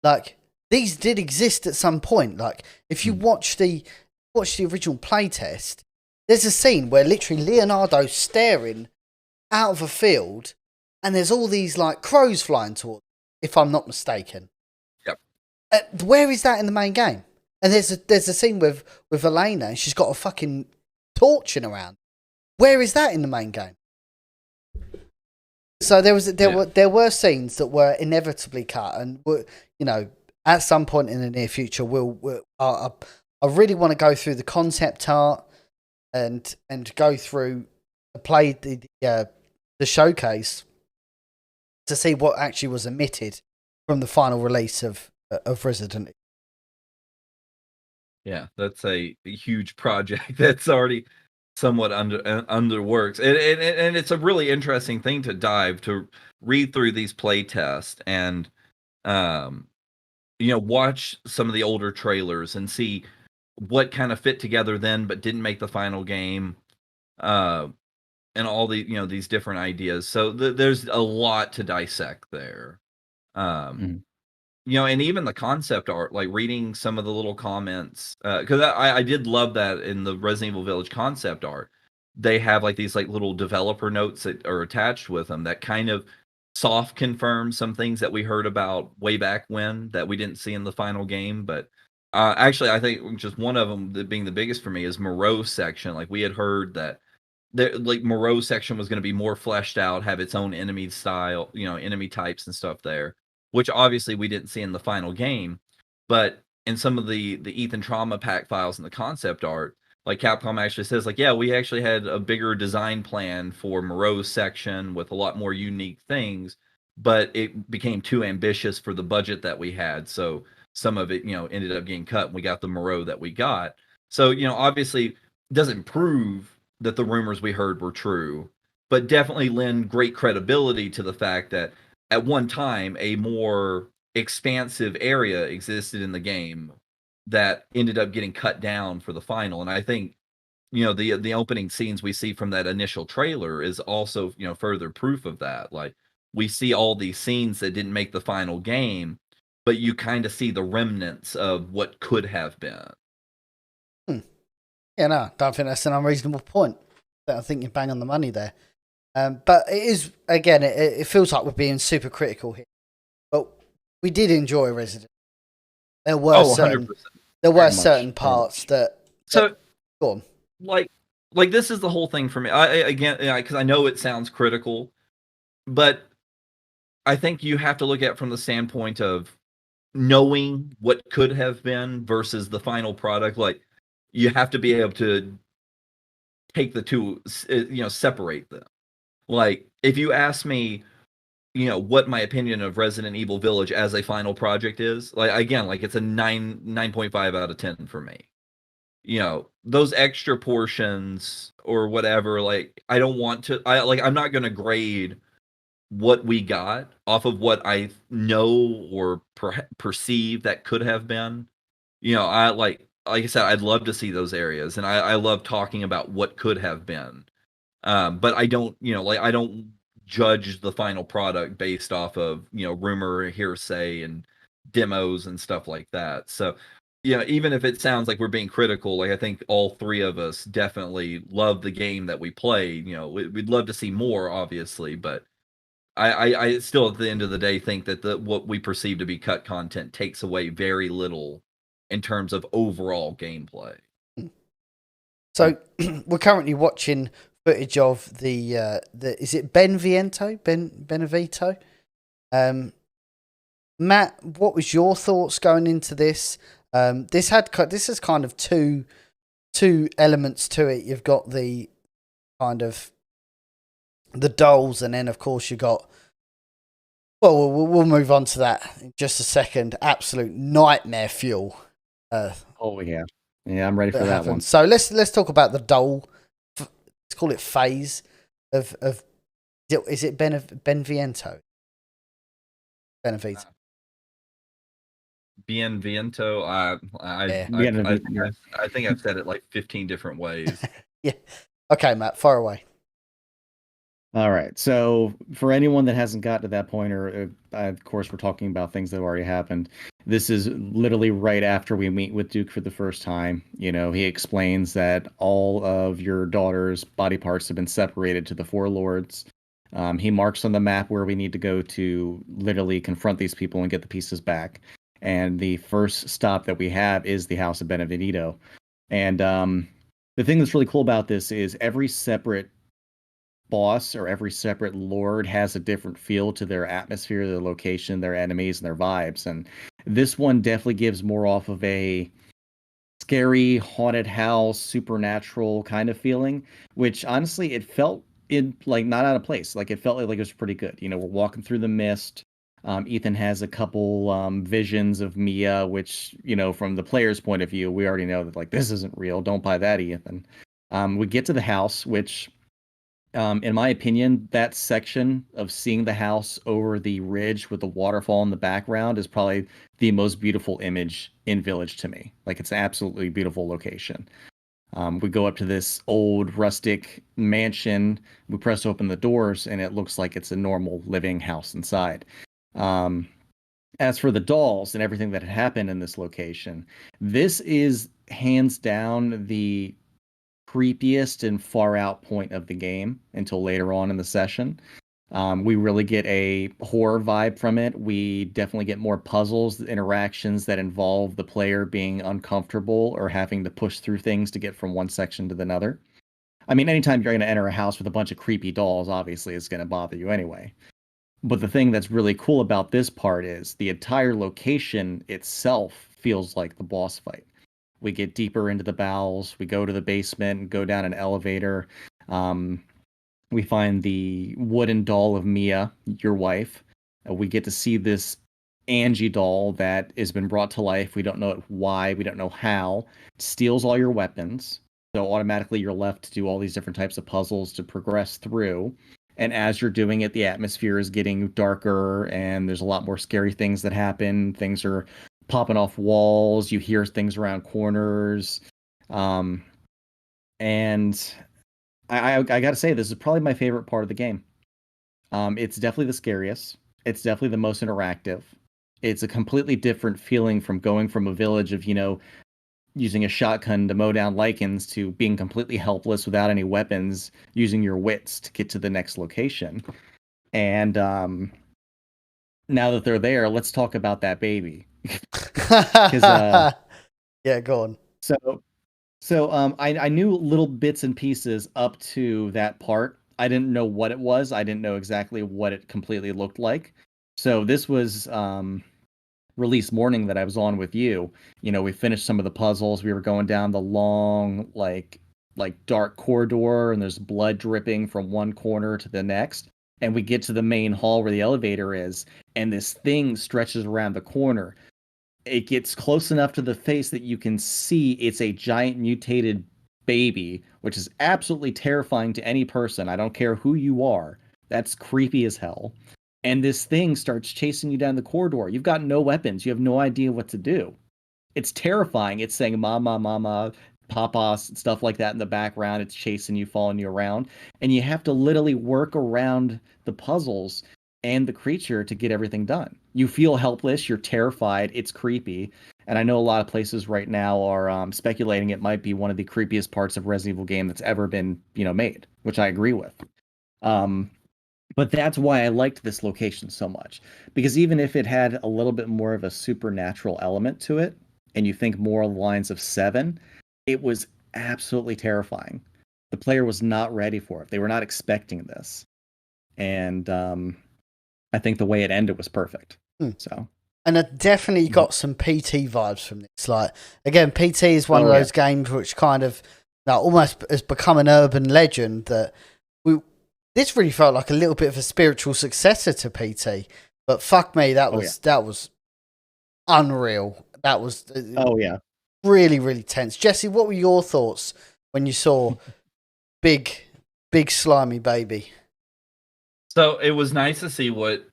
Speaker 1: Like these did exist at some point. Like if you watch the original playtest, there's a scene where literally Leonardo's staring out of a field, and there's all these like crows flying towards him, if I'm not mistaken.
Speaker 2: Yep.
Speaker 1: Where is that in the main game? And there's a scene with Elena, and she's got a fucking torch in her hand. Where is that in the main game? So there were scenes that were inevitably cut, and at some point in the near future, I really want to go through the concept art and go through the showcase to see what actually was omitted from the final release of Resident Evil.
Speaker 2: Yeah, that's a huge project that's already somewhat under works, and it's a really interesting thing to read through these play tests and watch some of the older trailers and see what kind of fit together then but didn't make the final game, and all the these different ideas. So there's a lot to dissect there. And even the concept art, like reading some of the little comments, because I did love that in the Resident Evil Village concept art, they have like these like little developer notes that are attached with them that kind of soft confirm some things that we heard about way back when that we didn't see in the final game. But actually, I think just one of them being the biggest for me is Moreau's section. Like we had heard that Moreau's section was going to be more fleshed out, have its own enemy style, enemy types and stuff there, which obviously we didn't see in the final game. But in some of the Ethan Trauma pack files and the concept art, like Capcom actually says, like, yeah, we actually had a bigger design plan for Moreau's section with a lot more unique things, but it became too ambitious for the budget that we had. So some of it, ended up getting cut, and we got the Moreau that we got. So, obviously doesn't prove that the rumors we heard were true, but definitely lend great credibility to the fact that at one time a more expansive area existed in the game that ended up getting cut down for the final. And I think the opening scenes we see from that initial trailer is also further proof of that. Like we see all these scenes that didn't make the final game, but you kind of see the remnants of what could have been.
Speaker 1: Yeah, no, I don't think that's an unreasonable point. I think you're bang on the money there. But it is, again, it feels like we're being super critical here. But we did enjoy Resident. There were certain parts that.
Speaker 2: So,
Speaker 1: go on.
Speaker 2: Like this is the whole thing for me. Because I know it sounds critical, but I think you have to look at it from the standpoint of knowing what could have been versus the final product. Like you have to be able to take the two, separate them. Like if you ask me, what my opinion of Resident Evil Village as a final project is, like again, like it's a 9.5 out of 10 for me. Those extra portions or whatever, like I don't want to. I'm not going to grade what we got off of what I know or perceive that could have been. I like I said, I'd love to see those areas, and I love talking about what could have been. But I don't, I don't judge the final product based off of, rumor, hearsay, and demos and stuff like that. So, even if it sounds like we're being critical, like I think all three of us definitely love the game that we played. We'd love to see more, obviously, but I still at the end of the day think that what we perceive to be cut content takes away very little in terms of overall gameplay.
Speaker 1: So we're currently watching footage of the is it Benevento? Matt, what was your thoughts going into this? This has kind of two elements to it. You've got the kind of the dolls, and then of course you got. Well, we'll move on to that in just a second. Absolute nightmare fuel.
Speaker 3: Oh yeah, I'm ready for that one.
Speaker 1: So let's talk about the doll. Let's call it phase of. Is it Benevento? Benevento.
Speaker 2: Bienvento. I think I've said it like 15 different ways.
Speaker 1: Yeah. Okay, Matt, fire away.
Speaker 3: All right. So for anyone that hasn't got to that point, or of course we're talking about things that have already happened. This is literally right after we meet with Duke for the first time. He explains that all of your daughter's body parts have been separated to the four lords. He marks on the map where we need to go to literally confront these people and get the pieces back. And the first stop that we have is the House of Benevento. And the thing that's really cool about this is every separate boss or every separate lord has a different feel to their atmosphere, their location, their enemies, and their vibes. And this one definitely gives more off of a scary, haunted house, supernatural kind of feeling, which honestly, it felt not out of place. Like it felt like it was pretty good. We're walking through the mist. Ethan has a couple visions of Mia, which, from the player's point of view, we already know that like this isn't real. Don't buy that, Ethan. We get to the house, which in my opinion, that section of seeing the house over the ridge with the waterfall in the background is probably the most beautiful image in Village to me. Like it's an absolutely beautiful location. We go up to this old rustic mansion. We press open the doors and it looks like it's a normal living house inside. As for the dolls and everything that had happened in this location, this is hands down the creepiest and far out point of the game until later on in the session. We really get a horror vibe from it. We definitely get more puzzles, interactions that involve the player being uncomfortable or having to push through things to get from one section to another. I mean, anytime you're going to enter a house with a bunch of creepy dolls, obviously it's going to bother you anyway. But the thing that's really cool about this part is the entire location itself feels like the boss fight. We get deeper into the bowels. We go to the basement and go down an elevator. We find the wooden doll of Mia, your wife. We get to see this Angie doll that has been brought to life. We don't know why. We don't know how. It steals all your weapons. So automatically you're left to do all these different types of puzzles to progress through. And as you're doing it, the atmosphere is getting darker and there's a lot more scary things that happen. Things are popping off walls. You hear things around corners. And I got to say, this is probably my favorite part of the game. It's definitely the scariest. It's definitely the most interactive. It's a completely different feeling from going from a village of, using a shotgun to mow down lichens to being completely helpless without any weapons, using your wits to get to the next location. And now that they're there, let's talk about that baby.
Speaker 1: Yeah, go on.
Speaker 3: So I knew little bits and pieces up to that part. I didn't know what it was. I didn't know exactly what it completely looked like. So this was release morning that I was on with you. We finished some of the puzzles. We were going down the long, like dark corridor, and there's blood dripping from one corner to the next. And we get to the main hall where the elevator is, and this thing stretches around the corner. It gets close enough to the face that you can see it's a giant mutated baby, which is absolutely terrifying to any person. I don't care who you are. That's creepy as hell. And this thing starts chasing you down the corridor. You've got no weapons. You have no idea what to do. It's terrifying. It's saying mama, mama, papas, stuff like that in the background. It's chasing you, following you around. And you have to literally work around the puzzles and the creature to get everything done. You feel helpless. You're terrified. It's creepy. And I know a lot of places right now are speculating it might be one of the creepiest parts of Resident Evil game that's ever been, made, which I agree with. But that's why I liked this location so much. Because even if it had a little bit more of a supernatural element to it, and you think more along the lines of 7, it was absolutely terrifying. The player was not ready for it. They were not expecting this. And I think the way it ended was perfect. So.
Speaker 1: And I definitely got some PT vibes from this. Like, again, PT is one of those games which kind of almost has become an urban legend that this really felt like a little bit of a spiritual successor to PT. But fuck me, that was unreal. That was really, really tense. Jesse, what were your thoughts when you saw big slimy baby?
Speaker 2: So it was nice to see what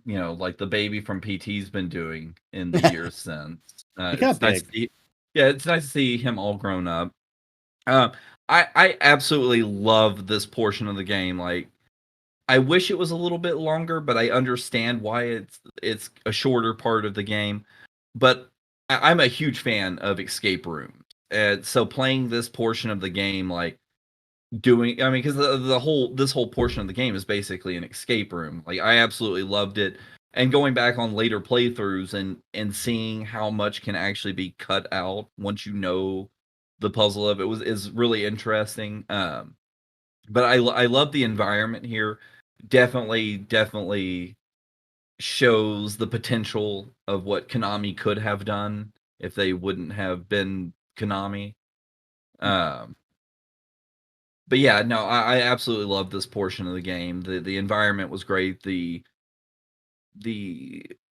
Speaker 2: like the baby from PT's been doing in the years since. It's nice to see, it's nice to see him all grown up. I absolutely love this portion of the game. Like, I wish it was a little bit longer, but I understand why it's a shorter part of the game. But I'm a huge fan of escape rooms, and so playing this portion of the game, like because this whole portion of the game is basically an escape room. Like, I absolutely loved it, and going back on later playthroughs and seeing how much can actually be cut out once you know the puzzle of it is really interesting. But I love the environment here. Definitely shows the potential of what Konami could have done if they wouldn't have been Konami. But yeah, no, I absolutely love this portion of the game. The environment was great. The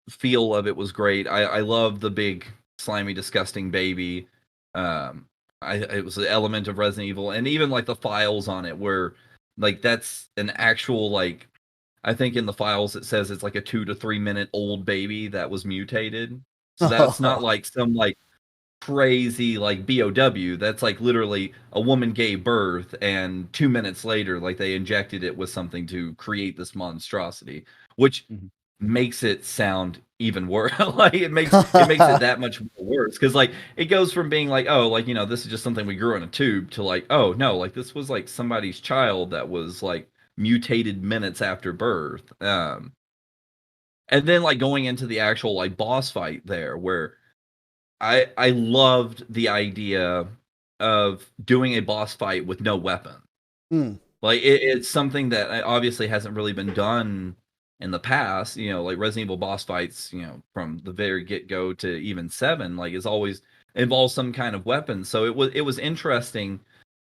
Speaker 2: feel of it was great. I love the big slimy disgusting baby. It was an element of Resident Evil, and even like the files on it were like, that's an actual, like, I think in the files it says it's like a 2 to 3 minute old baby that was mutated. So that's not like some like crazy like BOW. That's like literally a woman gave birth and 2 minutes later, like, they injected it with something to create this monstrosity, which makes it sound even worse. Like, it makes it that much worse, because like it goes from being like, oh, like, this is just something we grew in a tube, to like, oh no, like this was like somebody's child that was like mutated minutes after birth. And then like going into the actual like boss fight there, where I loved the idea of doing a boss fight with no weapon. Like, it's something that obviously hasn't really been done in the past. Like Resident Evil boss fights, from the very get-go to even 7, like, is always involves some kind of weapon. So it was interesting,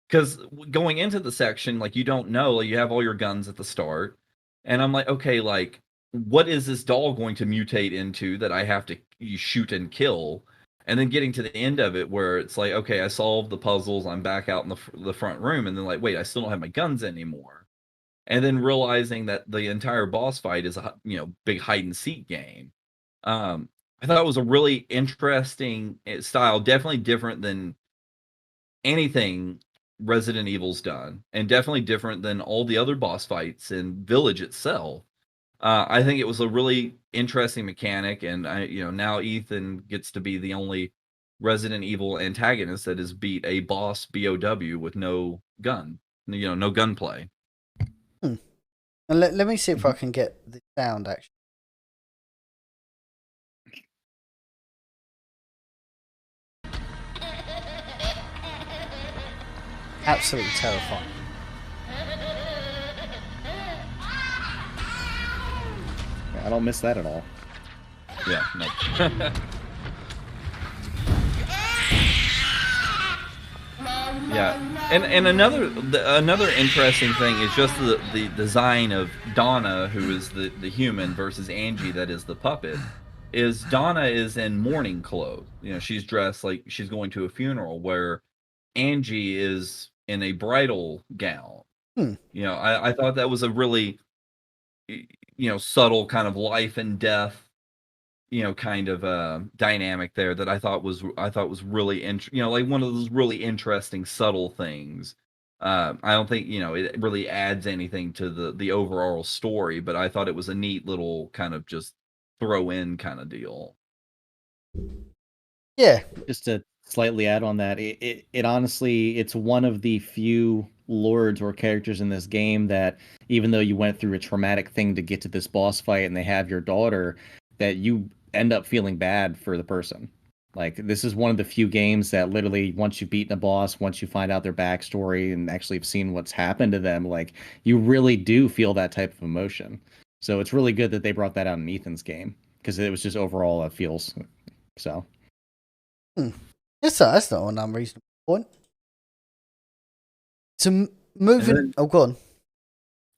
Speaker 2: because going into the section, like, you don't know, like, you have all your guns at the start, and I'm like, okay, like, what is this doll going to mutate into that I have to shoot and kill? And then getting to the end of it, where it's like, okay, I solved the puzzles, I'm back out in the front room, and then like, wait, I still don't have my guns anymore. And then realizing that the entire boss fight is a big hide and seek game. I thought it was a really interesting style, definitely different than anything Resident Evil's done, and definitely different than all the other boss fights in Village itself. I think it was a really interesting mechanic, and now Ethan gets to be the only Resident Evil antagonist that has beat a boss BOW with no gun, no gunplay.
Speaker 1: And let me see if I can get the sound actually. Absolutely terrifying.
Speaker 3: I don't miss that at all.
Speaker 2: Yeah, no. Yeah, and another interesting thing is just the design of Donna, who is the human, versus Angie, that is the puppet. Is Donna is in mourning clothes. She's dressed like she's going to a funeral, where Angie is in a bridal gown. I thought that was a really subtle kind of life and death, kind of dynamic there that I thought was really like one of those really interesting subtle things. I don't think it really adds anything to the overall story, but I thought it was a neat little kind of just throw in kind of deal.
Speaker 1: Yeah.
Speaker 3: Just to slightly add on that, it honestly, it's one of the few lords or characters in this game that, even though you went through a traumatic thing to get to this boss fight and they have your daughter, that you end up feeling bad for the person. Like, this is one of the few games that literally, once you've beaten a boss, once you find out their backstory and actually have seen what's happened to them, like, you really do feel that type of emotion. So it's really good that they brought that out in Ethan's game, because it was just overall, it feels so.
Speaker 1: That's not an unreasonable point. So moving... go on.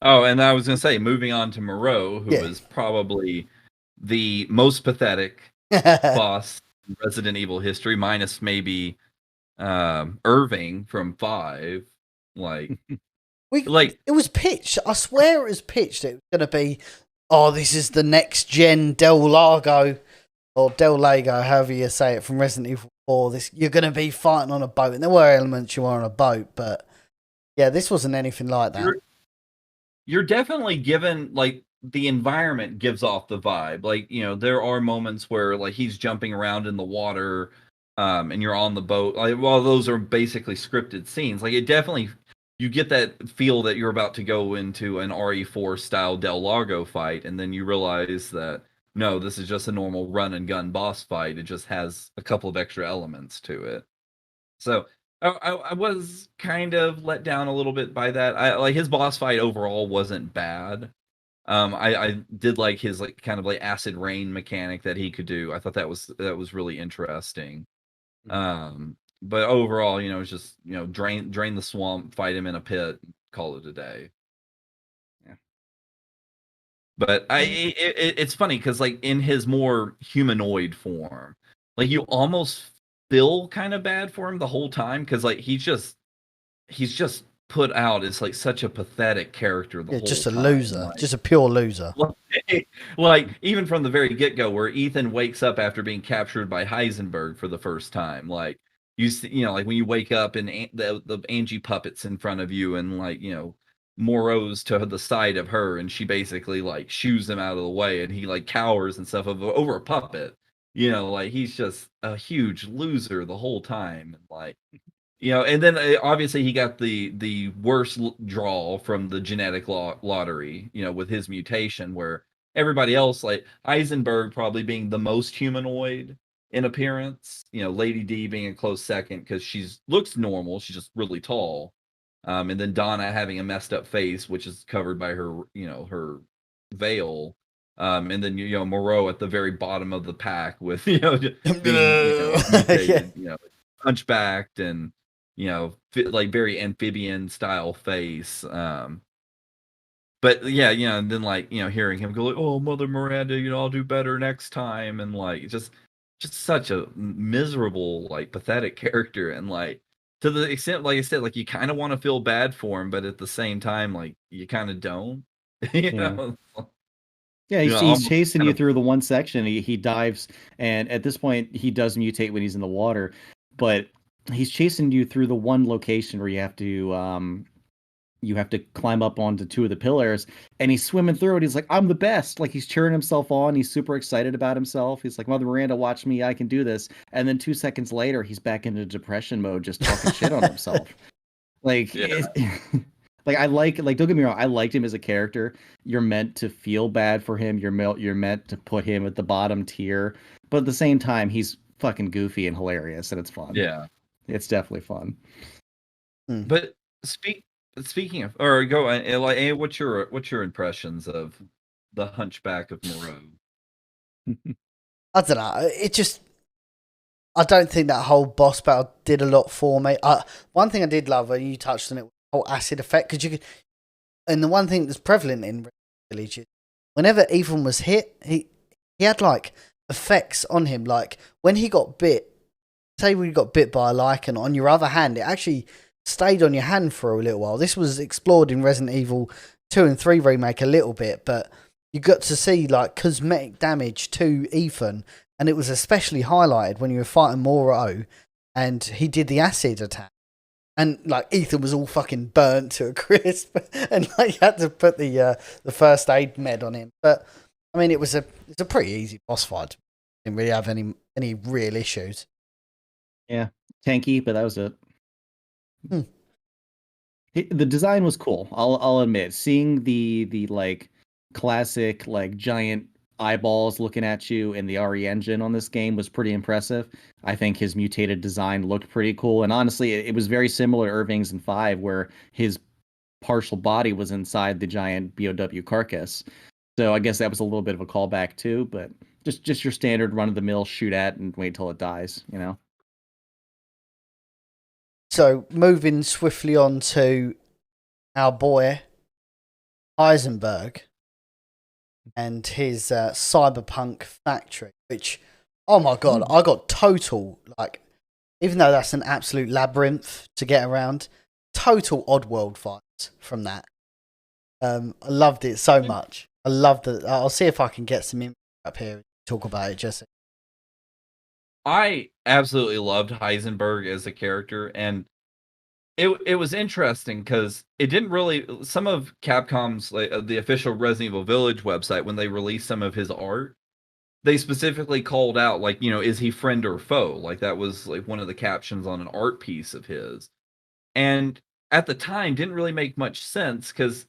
Speaker 2: Oh, and I was going to say, moving on to Moreau, who is probably the most pathetic boss in Resident Evil history, minus maybe Irving from 5. Like,
Speaker 1: it was pitched. I swear it was pitched. It was going to be, this is the next gen Del Lago, or Del Lago, however you say it, from Resident Evil 4. You're going to be fighting on a boat, and there were elements you were on a boat, but yeah, this wasn't anything like that.
Speaker 2: You're definitely given, like, the environment gives off the vibe. Like, there are moments where, like, he's jumping around in the water, and you're on the boat. Like, well, those are basically scripted scenes. Like, it definitely, you get that feel that you're about to go into an RE4 style Del Lago fight, and then you realize that, no, this is just a normal run and gun boss fight. It just has a couple of extra elements to it. So I was kind of let down a little bit by that. Like, his boss fight overall wasn't bad. I did like his, like, kind of like acid rain mechanic that he could do. I thought that was really interesting. But overall, it's just, drain the swamp, fight him in a pit, call it a day. Yeah. But it's funny because, like, in his more humanoid form, like, you almost feel kind of bad for him the whole time, because, like, he's just put out as, like, such a pathetic character the whole time.
Speaker 1: Just a loser, like, just a pure loser.
Speaker 2: Like, even from the very get-go, where Ethan wakes up after being captured by Heisenberg for the first time, like, you see, like, when you wake up and the Angie puppets in front of you, and, like, Moreau's to the side of her, and she basically, like, shoos him out of the way, and he, like, cowers and stuff over a puppet. Like, he's just a huge loser the whole time. And, like, and then obviously he got the worst draw from the genetic lottery, with his mutation, where everybody else, like Eisenberg probably being the most humanoid in appearance, Lady D being a close second because she's looks normal, she's just really tall. And then Donna having a messed up face, which is covered by her, her veil. And then Moreau at the very bottom of the pack with being, mutated, hunchbacked and like very amphibian style face. But yeah, and then, like, hearing him go like, "Oh, Mother Miranda, I'll do better next time," and, like, just such a miserable, like, pathetic character, and, like, to the extent, like I said, like, you kind of want to feel bad for him, but at the same time, like, you kind of don't. know.
Speaker 3: Yeah, he's chasing you through the one section. He dives, and at this point, he does mutate when he's in the water, but he's chasing you through the one location where you have to climb up onto 2 of the pillars, and he's swimming through it. He's like, "I'm the best!" Like, he's cheering himself on. He's super excited about himself. He's like, "Mother Miranda, watch me! I can do this!" And then 2 seconds later, he's back into depression mode, just talking shit on himself. Like, like, don't get me wrong, I liked him as a character. You're meant to feel bad for him. You're meant to put him at the bottom tier, but at the same time, he's fucking goofy and hilarious, and it's fun.
Speaker 2: Yeah,
Speaker 3: it's definitely fun.
Speaker 2: But speaking of, or go, like, what's your impressions of the Hunchback of Moreau?
Speaker 1: I don't know. I don't think that whole boss battle did a lot for me. One thing I did love, and you touched on it, whole acid effect, because you could, and the one thing that's prevalent in Village is whenever Ethan was hit, he had, like, effects on him. Like, when he got bit, say when you got bit by a lichen, on your other hand, it actually stayed on your hand for a little while. This was explored in Resident Evil 2 and 3 remake a little bit, but you got to see like cosmetic damage to Ethan, and it was especially highlighted when you were fighting Moro and he did the acid attack. And like Ethan was all fucking burnt to a crisp, and like you had to put the first aid med on him. But I mean, it's a pretty easy boss fight. Didn't really have any real issues.
Speaker 3: Yeah, tanky, but that was it.
Speaker 1: Hmm.
Speaker 3: The design was cool. I'll admit, seeing the like classic like giant eyeballs looking at you in the RE engine on this game was pretty impressive. I think his mutated design looked pretty cool, and honestly, it was very similar to Irving's in 5, where his partial body was inside the giant BOW carcass. So I guess that was a little bit of a callback too, but just your standard run of the mill shoot at and wait till it dies, you know.
Speaker 1: So moving swiftly on to our boy Heisenberg and his Cyberpunk Factory, which, oh my god, I got total, like, even though that's an absolute labyrinth to get around, total Oddworld vibes from that. I loved it so much. I loved it. I'll see if I can get some info up here and talk about it, Jesse.
Speaker 2: I absolutely loved Heisenberg as a character, and it was interesting because it didn't really, some of Capcom's like the official Resident Evil Village website, when they released some of his art, they specifically called out, like, you know, is he friend or foe? Like that was like one of the captions on an art piece of his, and at the time didn't really make much sense because,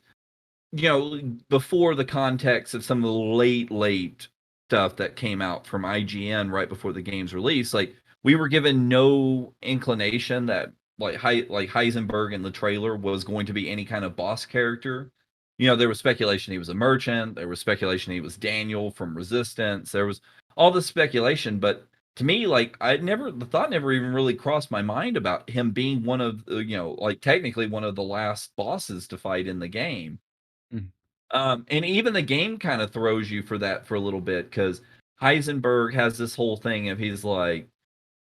Speaker 2: you know, before the context of some of the late stuff that came out from IGN right before the game's release, like we were given no inclination that like Heisenberg in the trailer was going to be any kind of boss character. You know, there was speculation he was a merchant. There was speculation he was Daniel from Resistance. There was all this speculation, but to me, like the thought never even really crossed my mind about him being one of you know, like technically one of the last bosses to fight in the game. And even the game kind of throws you for that for a little bit, because Heisenberg has this whole thing of he's like,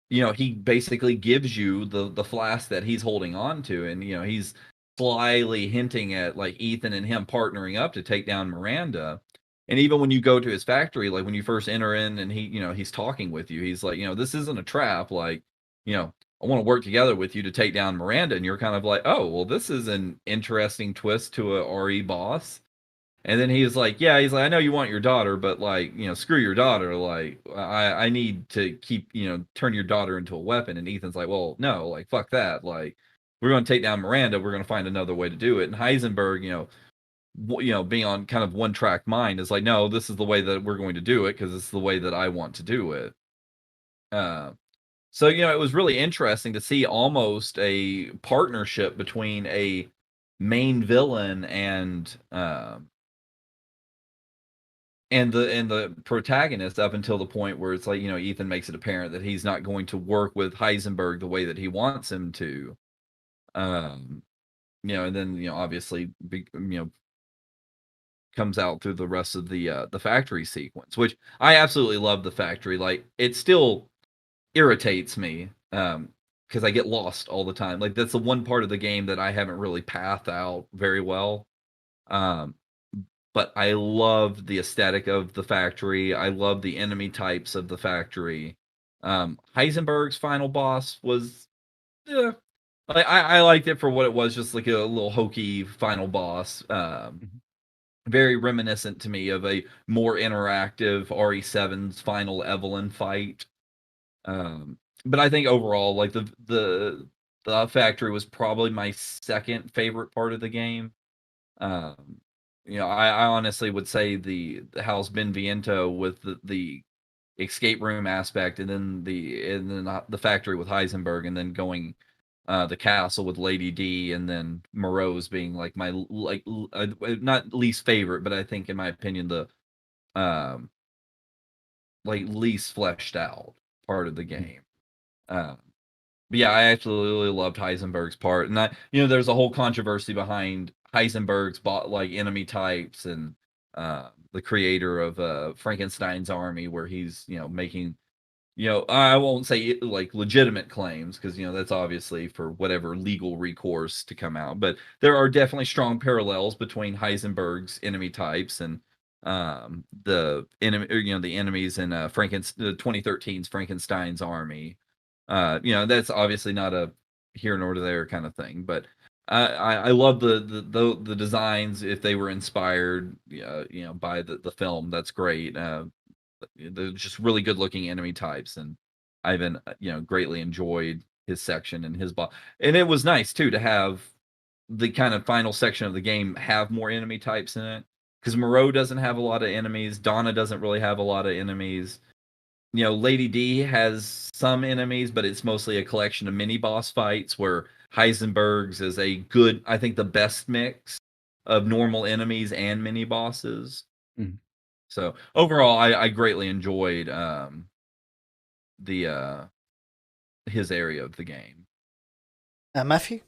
Speaker 2: you know, he basically gives you the flask that he's holding on to, and you know, he's slyly hinting at like Ethan and him partnering up to take down Miranda. And even when you go to his factory, like when you first enter in and he, you know, he's talking with you, he's like, you know, this isn't a trap, like, you know, I want to work together with you to take down Miranda. And you're kind of like, oh, well, this is an interesting twist to a RE boss. And then he's like, yeah, he's like, I know you want your daughter, but like, you know, screw your daughter. Like, I need to keep, you know, turn your daughter into a weapon. And Ethan's like, well, no, like, fuck that. Like, we're going to take down Miranda. We're going to find another way to do it. And Heisenberg, you know, being on kind of one track mind is like, no, this is the way that we're going to do it because it's the way that I want to do it. So, you know, it was really interesting to see almost a partnership between a main villain and the protagonist, up until the point where it's like, you know, Ethan makes it apparent that he's not going to work with Heisenberg the way that he wants him to. You know, and then, you know, obviously, you know, comes out through the rest of the factory sequence, which I absolutely love. The factory, like, it still irritates me because I get lost all the time. Like, that's the one part of the game that I haven't really pathed out very well. But I love the aesthetic of the factory. I love the enemy types of the factory. Heisenberg's final boss was, I liked it for what it was, just like a little hokey final boss. Very reminiscent to me of a more interactive RE7's final Evelyn fight. But I think overall, like the factory was probably my second favorite part of the game. You know, I honestly would say the House Benviento with the escape room aspect, and then the factory with Heisenberg, and then going the castle with Lady D, and then Moreau's being like my not least favorite, but I think in my opinion the like least fleshed out part of the game. But yeah, I absolutely loved Heisenberg's part, and you know, there's a whole controversy behind Heisenberg's like enemy types, and the creator of Frankenstein's Army, where he's, you know, making I won't say like legitimate claims because that's obviously for whatever legal recourse to come out. But there are definitely strong parallels between Heisenberg's enemy types and the enemy, the enemies in the 2013's Frankenstein's army. That's obviously not a here nor there kind of thing, but I love the designs if they were inspired, by the film. That's great. They're just really good looking enemy types, and I've been greatly enjoyed his section and his boss. And it was nice too to have the kind of final section of the game have more enemy types in it, because Moreau doesn't have a lot of enemies. Donna doesn't really have a lot of enemies. Lady D has some enemies, but it's mostly a collection of mini boss fights, where Heisenberg's is a good, I think, the best mix of normal enemies and mini bosses.
Speaker 3: Mhm.
Speaker 2: So overall, I greatly enjoyed the his area of the game.
Speaker 1: Matthew?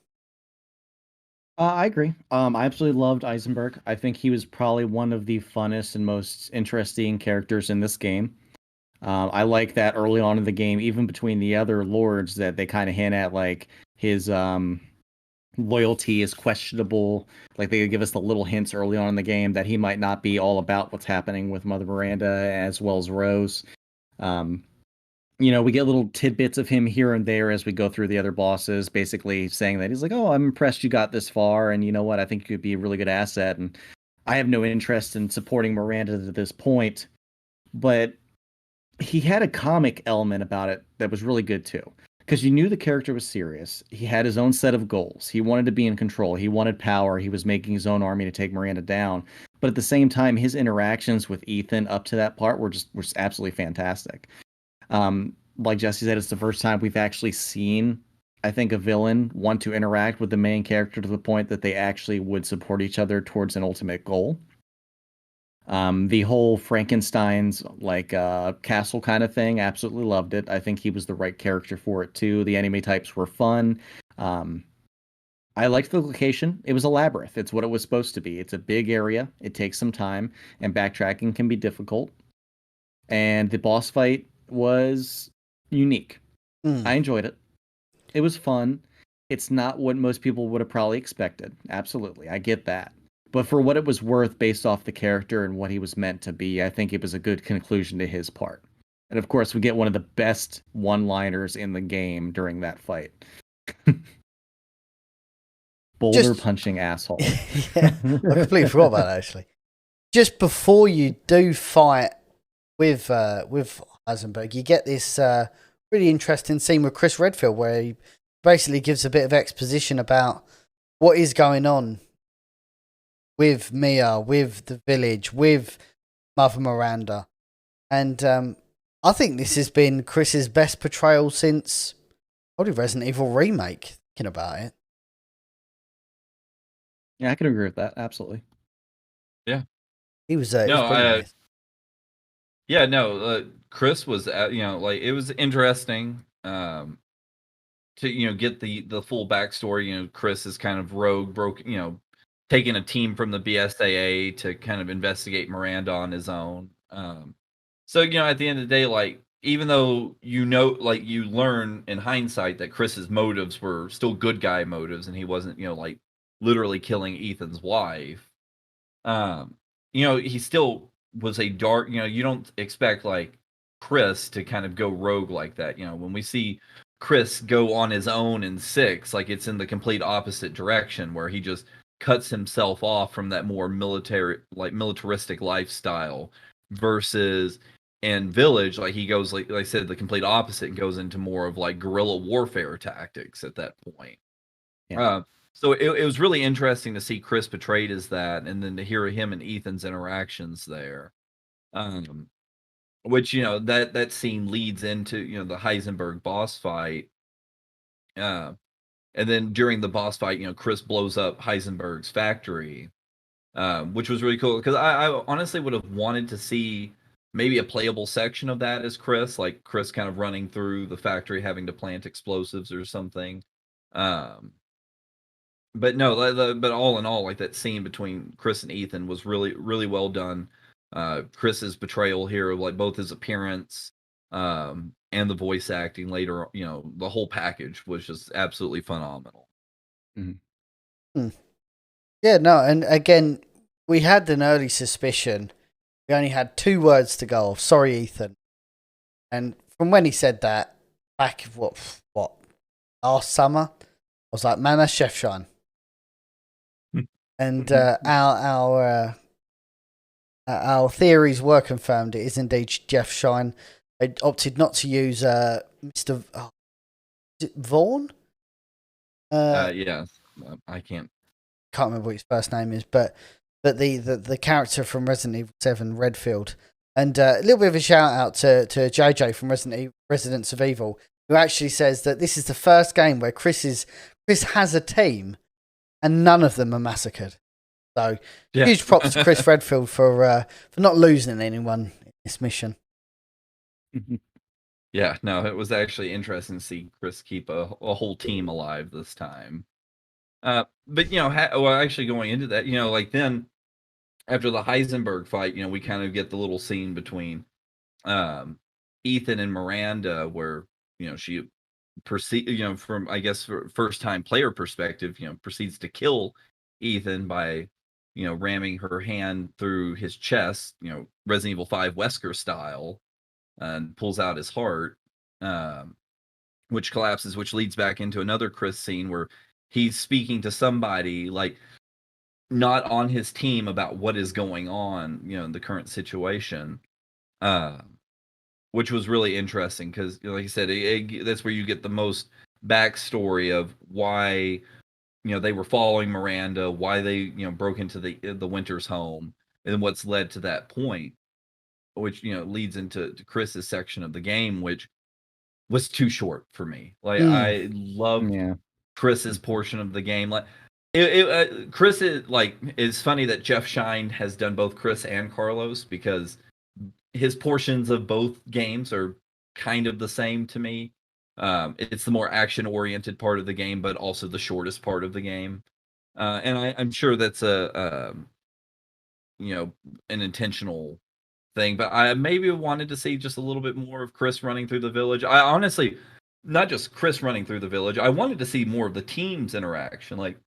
Speaker 3: I agree. I absolutely loved Eisenberg. I think he was probably one of the funnest and most interesting characters in this game. I like that early on in the game, even between the other lords, that they kind of hint at like his loyalty is questionable. Like they give us the little hints early on in the game that he might not be all about what's happening with Mother Miranda as well as Rose. We get little tidbits of him here and there as we go through the other bosses, basically saying that he's like, "Oh, I'm impressed you got this far, and you know what? I think you could be a really good asset." And I have no interest in supporting Miranda to this point, but he had a comic element about it that was really good too. Because you knew the character was serious. He had his own set of goals. He wanted to be in control. He wanted power. He was making his own army to take Miranda down. But at the same time, his interactions with Ethan up to that part were just absolutely fantastic. Like Jesse said, it's the first time we've actually seen, I think, a villain want to interact with the main character to the point that they actually would support each other towards an ultimate goal. The whole Frankenstein's castle kind of thing, absolutely loved it. I think he was the right character for it too. The enemy types were fun. I liked the location. It was a labyrinth. It's what it was supposed to be. It's a big area. It takes some time, and backtracking can be difficult. And the boss fight was unique. I enjoyed it. It was fun. It's not what most people would have probably expected. Absolutely. I get that. But for what it was worth based off the character and what he was meant to be, I think it was a good conclusion to his part. And of course, we get one of the best one-liners in the game during that fight. Boulder punching asshole.
Speaker 1: Yeah, I completely forgot about that, actually. Just before you do fight with Heisenberg, you get this really interesting scene with Chris Redfield where he basically gives a bit of exposition about what is going on with Mia, with the village, with Mother Miranda. And I think this has been Chris's best portrayal since probably Resident Evil Remake, thinking about it.
Speaker 3: Yeah, I can agree with that. Absolutely.
Speaker 2: Yeah.
Speaker 1: He was,
Speaker 2: Chris was, it was interesting to, get the full backstory. Chris is kind of rogue, taking a team from the BSAA to kind of investigate Miranda on his own. So, at the end of the day, even though, you learn in hindsight that Chris's motives were still good guy motives and he wasn't, literally killing Ethan's wife. He still was a dark, you don't expect Chris to kind of go rogue like that. When we see Chris go on his own in 6, it's in the complete opposite direction where he just cuts himself off from that more militaristic lifestyle versus in Village, he goes, like I said, the complete opposite and goes into more of guerrilla warfare tactics at that point.
Speaker 3: Yeah.
Speaker 2: So it was really interesting to see Chris portrayed as that, and then to hear him and Ethan's interactions there. Which, that scene leads into, the Heisenberg boss fight. And then during the boss fight, Chris blows up Heisenberg's factory, which was really cool. Because I honestly would have wanted to see maybe a playable section of that as Chris, Chris kind of running through the factory, having to plant explosives or something. But no, but all in all, that scene between Chris and Ethan was really, really well done. Chris's betrayal here, both his appearance, and the voice acting later, the whole package was just absolutely phenomenal.
Speaker 1: Yeah, no, and again, we had an early suspicion. We only had 2 words to go off. Sorry, Ethan. And from when he said that, back of what last summer, I was like, man, that's Chef Shine. And our theories were confirmed. It is indeed Jeff Shine. They opted not to use Mr. Is it Vaughn?
Speaker 2: Yes, I can't
Speaker 1: remember what his first name is, but the character from Resident Evil 7, Redfield. And a little bit of a shout out to JJ from Residents of Evil, who actually says that this is the first game where Chris has a team and none of them are massacred. So huge props to Chris Redfield for not losing anyone in this mission.
Speaker 2: Yeah, no, it was actually interesting to see Chris keep a whole team alive this time. But actually going into that, like then after the Heisenberg fight, we kind of get the little scene between Ethan and Miranda where she proceed, from I guess first time player perspective, proceeds to kill Ethan by ramming her hand through his chest, Resident Evil 5 Wesker style, and pulls out his heart, which collapses, which leads back into another Chris scene where he's speaking to somebody like not on his team about what is going on, in the current situation, which was really interesting because, like I said, that's where you get the most backstory of why, they were following Miranda, why they, broke into the Winters home, and what's led to that point, which, leads into Chris's section of the game, which was too short for me. Like, I loved Chris's portion of the game. Like, Chris is like, it's funny that Jeff Shine has done both Chris and Carlos because his portions of both games are kind of the same to me. It's the more action-oriented part of the game, but also the shortest part of the game. And I'm sure that's an intentional thing, but I maybe wanted to see just a little bit more of Chris running through the village. I honestly, not just Chris running through the village, I wanted to see more of the team's interaction. Like,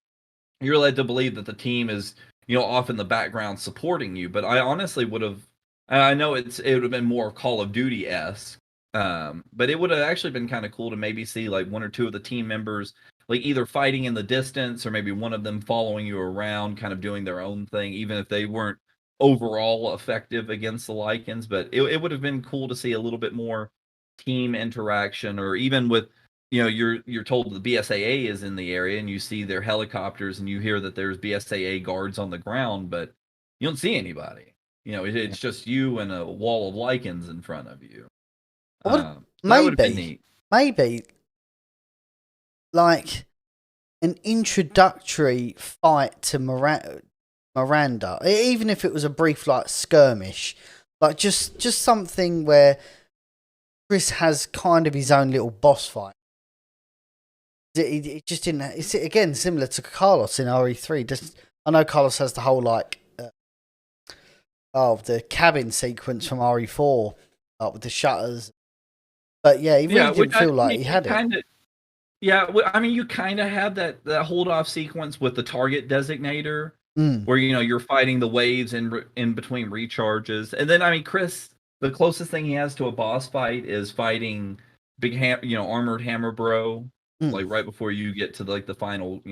Speaker 2: you're led to believe that the team is, off in the background supporting you, but I honestly would have, I know it would have been more Call of Duty-esque, but it would have actually been kind of cool to maybe see like 1 or 2 of the team members, like either fighting in the distance or maybe one of them following you around, kind of doing their own thing, even if they weren't overall effective against the Lycans. But it would have been cool to see a little bit more team interaction, or even with, you're told the BSAA is in the area and you see their helicopters and you hear that there's BSAA guards on the ground, but you don't see anybody. It's just you and a wall of Lycans in front of you. That would have been neat.
Speaker 1: Maybe like an introductory fight to Miranda, even if it was a brief like skirmish, like just something where Chris has kind of his own little boss fight. It just didn't. It's again similar to Carlos in RE3. I know Carlos has the whole like the cabin sequence from RE4, with the shutters. But yeah, he really didn't feel like he had it.
Speaker 2: Yeah, I mean, you kind of have that hold off sequence with the target designator, where you're fighting the waves in between recharges, and then I mean, Chris, the closest thing he has to a boss fight is fighting big armored hammer bro, like right before you get to the final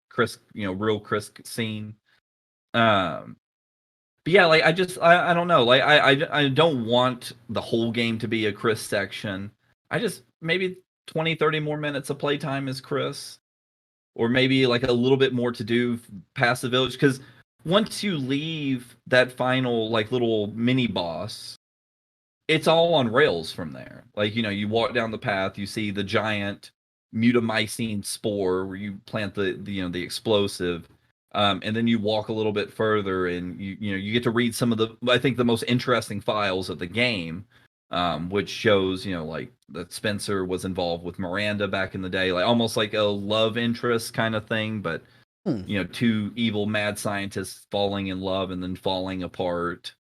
Speaker 2: Chris real Chris scene. But yeah, like I don't know, like I don't want the whole game to be a Chris section. I just maybe 20-30 more minutes of playtime as Chris, or maybe like a little bit more to do past the village, because once you leave that final like little mini boss, it's all on rails from there. Like, you walk down the path, you see the giant mutamycene spore where you plant the explosive, and then you walk a little bit further and you get to read some of the most interesting files of the game, which shows like that Spencer was involved with Miranda back in the day, like almost like a love interest kind of thing, but 2 evil mad scientists falling in love and then falling apart.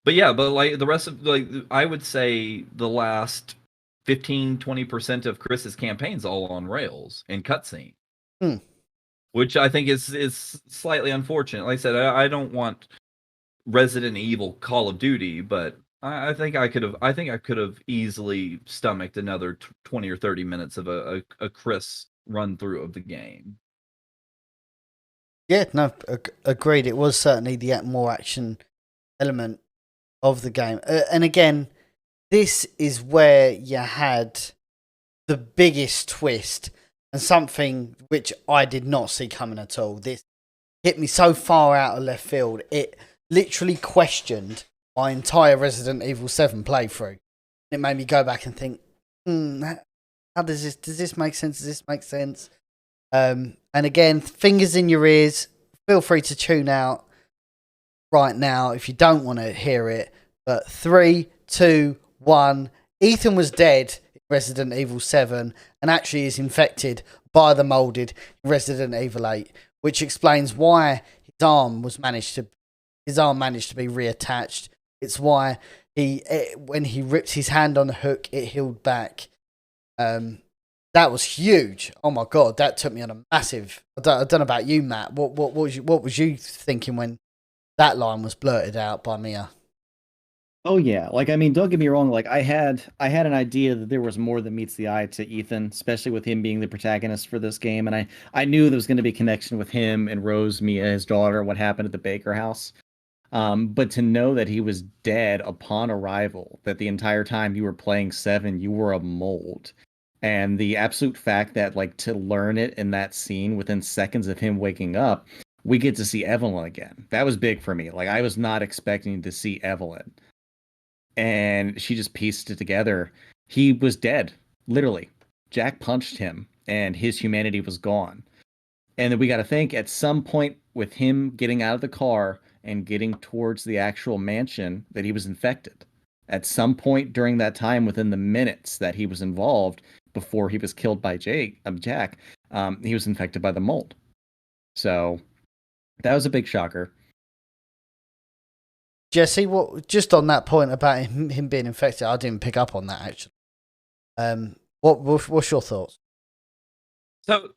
Speaker 2: But yeah, but like the rest of like I would say the last 15-20% of Chris's campaign's all on rails and cutscene.
Speaker 1: Hmm.
Speaker 2: Which I think is slightly unfortunate. Like I said, I don't want Resident Evil Call of Duty, but I think I could have easily stomached another 20 or 30 minutes of a Chris run through of the game.
Speaker 1: Yeah, no, agreed. It was certainly the more action element of the game. And again, this is where you had the biggest twist and something which I did not see coming at all. This hit me so far out of left field. It literally questioned my entire Resident Evil 7 playthrough. It made me go back and think, how does this make sense? Does this make sense? And again, fingers in your ears. Feel free to tune out right now if you don't want to hear it. But 3, 2, 1. Ethan was dead in Resident Evil 7 and actually is infected by the molded Resident Evil 8, which explains why his arm managed to be reattached. It's why when he ripped his hand on the hook, it healed back. That was huge. Oh my god, that took me on a massive. I don't know about you, Matt. What was you thinking when that line was blurted out by Mia?
Speaker 3: Oh yeah, like I mean, don't get me wrong. Like I had an idea that there was more than meets the eye to Ethan, especially with him being the protagonist for this game, and I knew there was going to be a connection with him and Rose, Mia, his daughter, what happened at the Baker house. But to know that he was dead upon arrival, that the entire time you were playing 7, you were a mold. And the absolute fact that, like, to learn it in that scene within seconds of him waking up, we get to see Evelyn again. That was big for me. Like, I was not expecting to see Evelyn. And she just pieced it together. He was dead, literally. Jack punched him, and his humanity was gone. And then we got to think, at some point with him getting out of the car and getting towards the actual mansion, that he was infected. At some point during that time, within the minutes that he was involved, before he was killed by Jack, he was infected by the mold. So that was a big shocker.
Speaker 1: Jesse, what just on that point about him being infected, I didn't pick up on that actually. What's your thoughts?
Speaker 2: So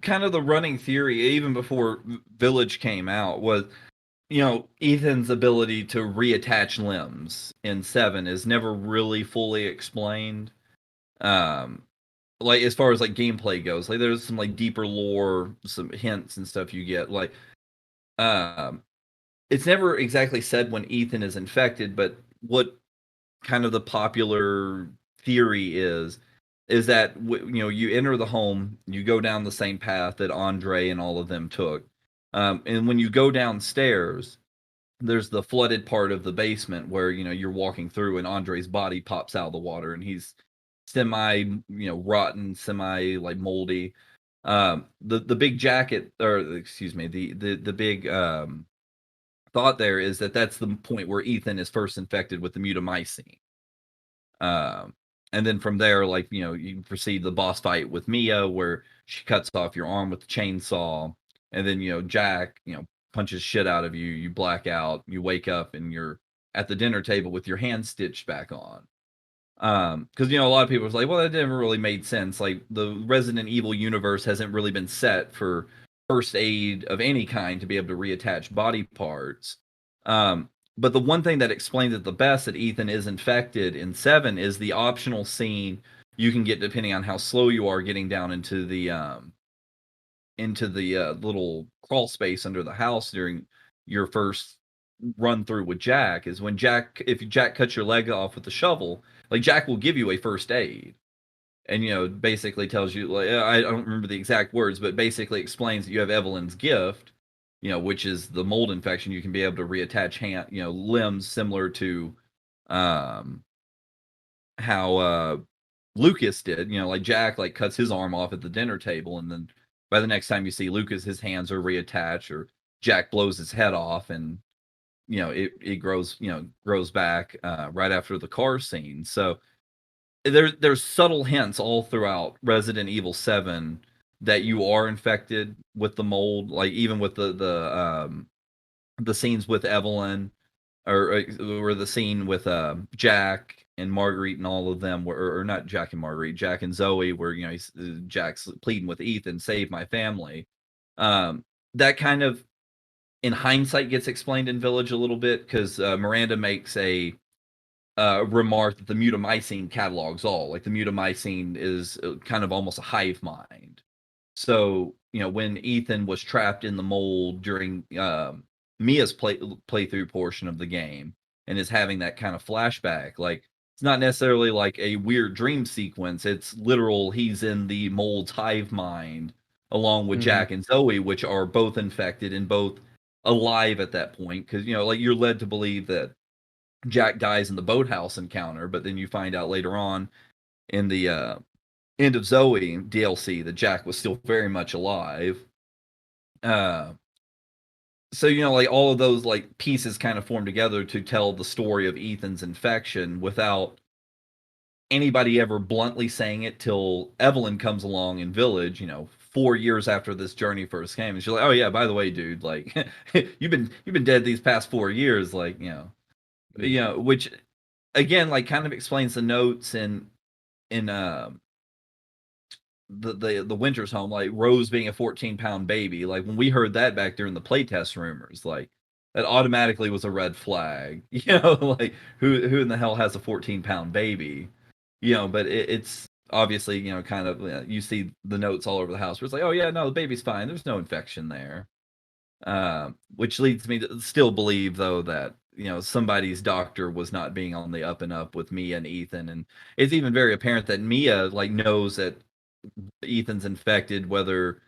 Speaker 2: kind of the running theory, even before Village came out, was Ethan's ability to reattach limbs in 7 is never really fully explained. Like as far as like gameplay goes, like there's some like deeper lore, some hints and stuff you get. Like, it's never exactly said when Ethan is infected, but what kind of the popular theory is that you enter the home, you go down the same path that Andre and all of them took, and when you go downstairs, there's the flooded part of the basement where you're walking through, and Andre's body pops out of the water, and he's semi rotten, semi like moldy. The big jacket, or excuse me, the big thought there is that that's the point where Ethan is first infected with the mutamycete. And then from there, like, you proceed the boss fight with Mia, where she cuts off your arm with the chainsaw. And then, Jack, punches shit out of you. You black out. You wake up and you're at the dinner table with your hand stitched back on. Because, a lot of people was like, well, that never really made sense. Like, the Resident Evil universe hasn't really been set for first aid of any kind to be able to reattach body parts. But the one thing that explains it the best that Ethan is infected in 7 is the optional scene you can get depending on how slow you are getting down into the little crawl space under the house during your first run through with Jack, is when if Jack cuts your leg off with the shovel, like Jack will give you a first aid. And basically tells you, like, I don't remember the exact words, but basically explains that you have Evelyn's gift, which is the mold infection. You can be able to reattach limbs similar to how Lucas did. Like Jack like cuts his arm off at the dinner table, and then by the next time you see Lucas, his hands are reattached, or Jack blows his head off and it grows back right after the car scene. So there's subtle hints all throughout Resident Evil 7 that you are infected with the mold, like even with the scenes with Evelyn, or the scene with Jack and Marguerite and all of them, or not Jack and Marguerite, Jack and Zoe, where Jack's pleading with Ethan, save my family. That kind of, in hindsight, gets explained in Village a little bit, because Miranda makes a remark that the mutamycene catalogs all. Like, the mutamycene is kind of almost a hive mind. So, when Ethan was trapped in the mold during Mia's playthrough portion of the game, and is having that kind of flashback, like, it's not necessarily like a weird dream sequence. It's literal, he's in the mold's hive mind along with Jack and Zoe, which are both infected and both alive at that point. Because, like, you're led to believe that Jack dies in the boathouse encounter, but then you find out later on in the End of Zoe DLC that Jack was still very much alive. So, like, all of those, like, pieces kind of form together to tell the story of Ethan's infection without anybody ever bluntly saying it, till Evelyn comes along in Village, 4 years after this journey first came, and she's like, "Oh yeah, by the way, dude, like, you've been dead these past 4 years," like, which again, like, kind of explains the notes in the Winter's Home, like Rose being a 14-pound baby. Like, when we heard that back during the playtest rumors, like, that automatically was a red flag. Like, who in the hell has a 14-pound baby? But it's obviously, kind of, you see the notes all over the house where it's like, oh yeah, no, the baby's fine. There's no infection there. Which leads me to still believe, though, that somebody's doctor was not being on the up and up with Mia and Ethan, and it's even very apparent that Mia, like, knows that Ethan's infected, whether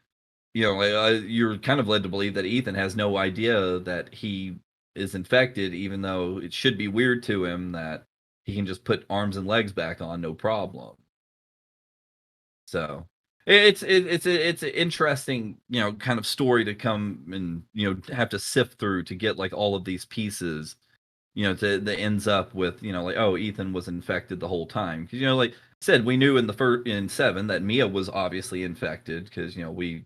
Speaker 2: you're kind of led to believe that Ethan has no idea that he is infected, even though it should be weird to him that he can just put arms and legs back on, no problem. So it's an interesting, kind of story to come and have to sift through to get, like, all of these pieces, that ends up with, like, oh, Ethan was infected the whole time. Because, like I said, we knew in 7 that Mia was obviously infected, because, we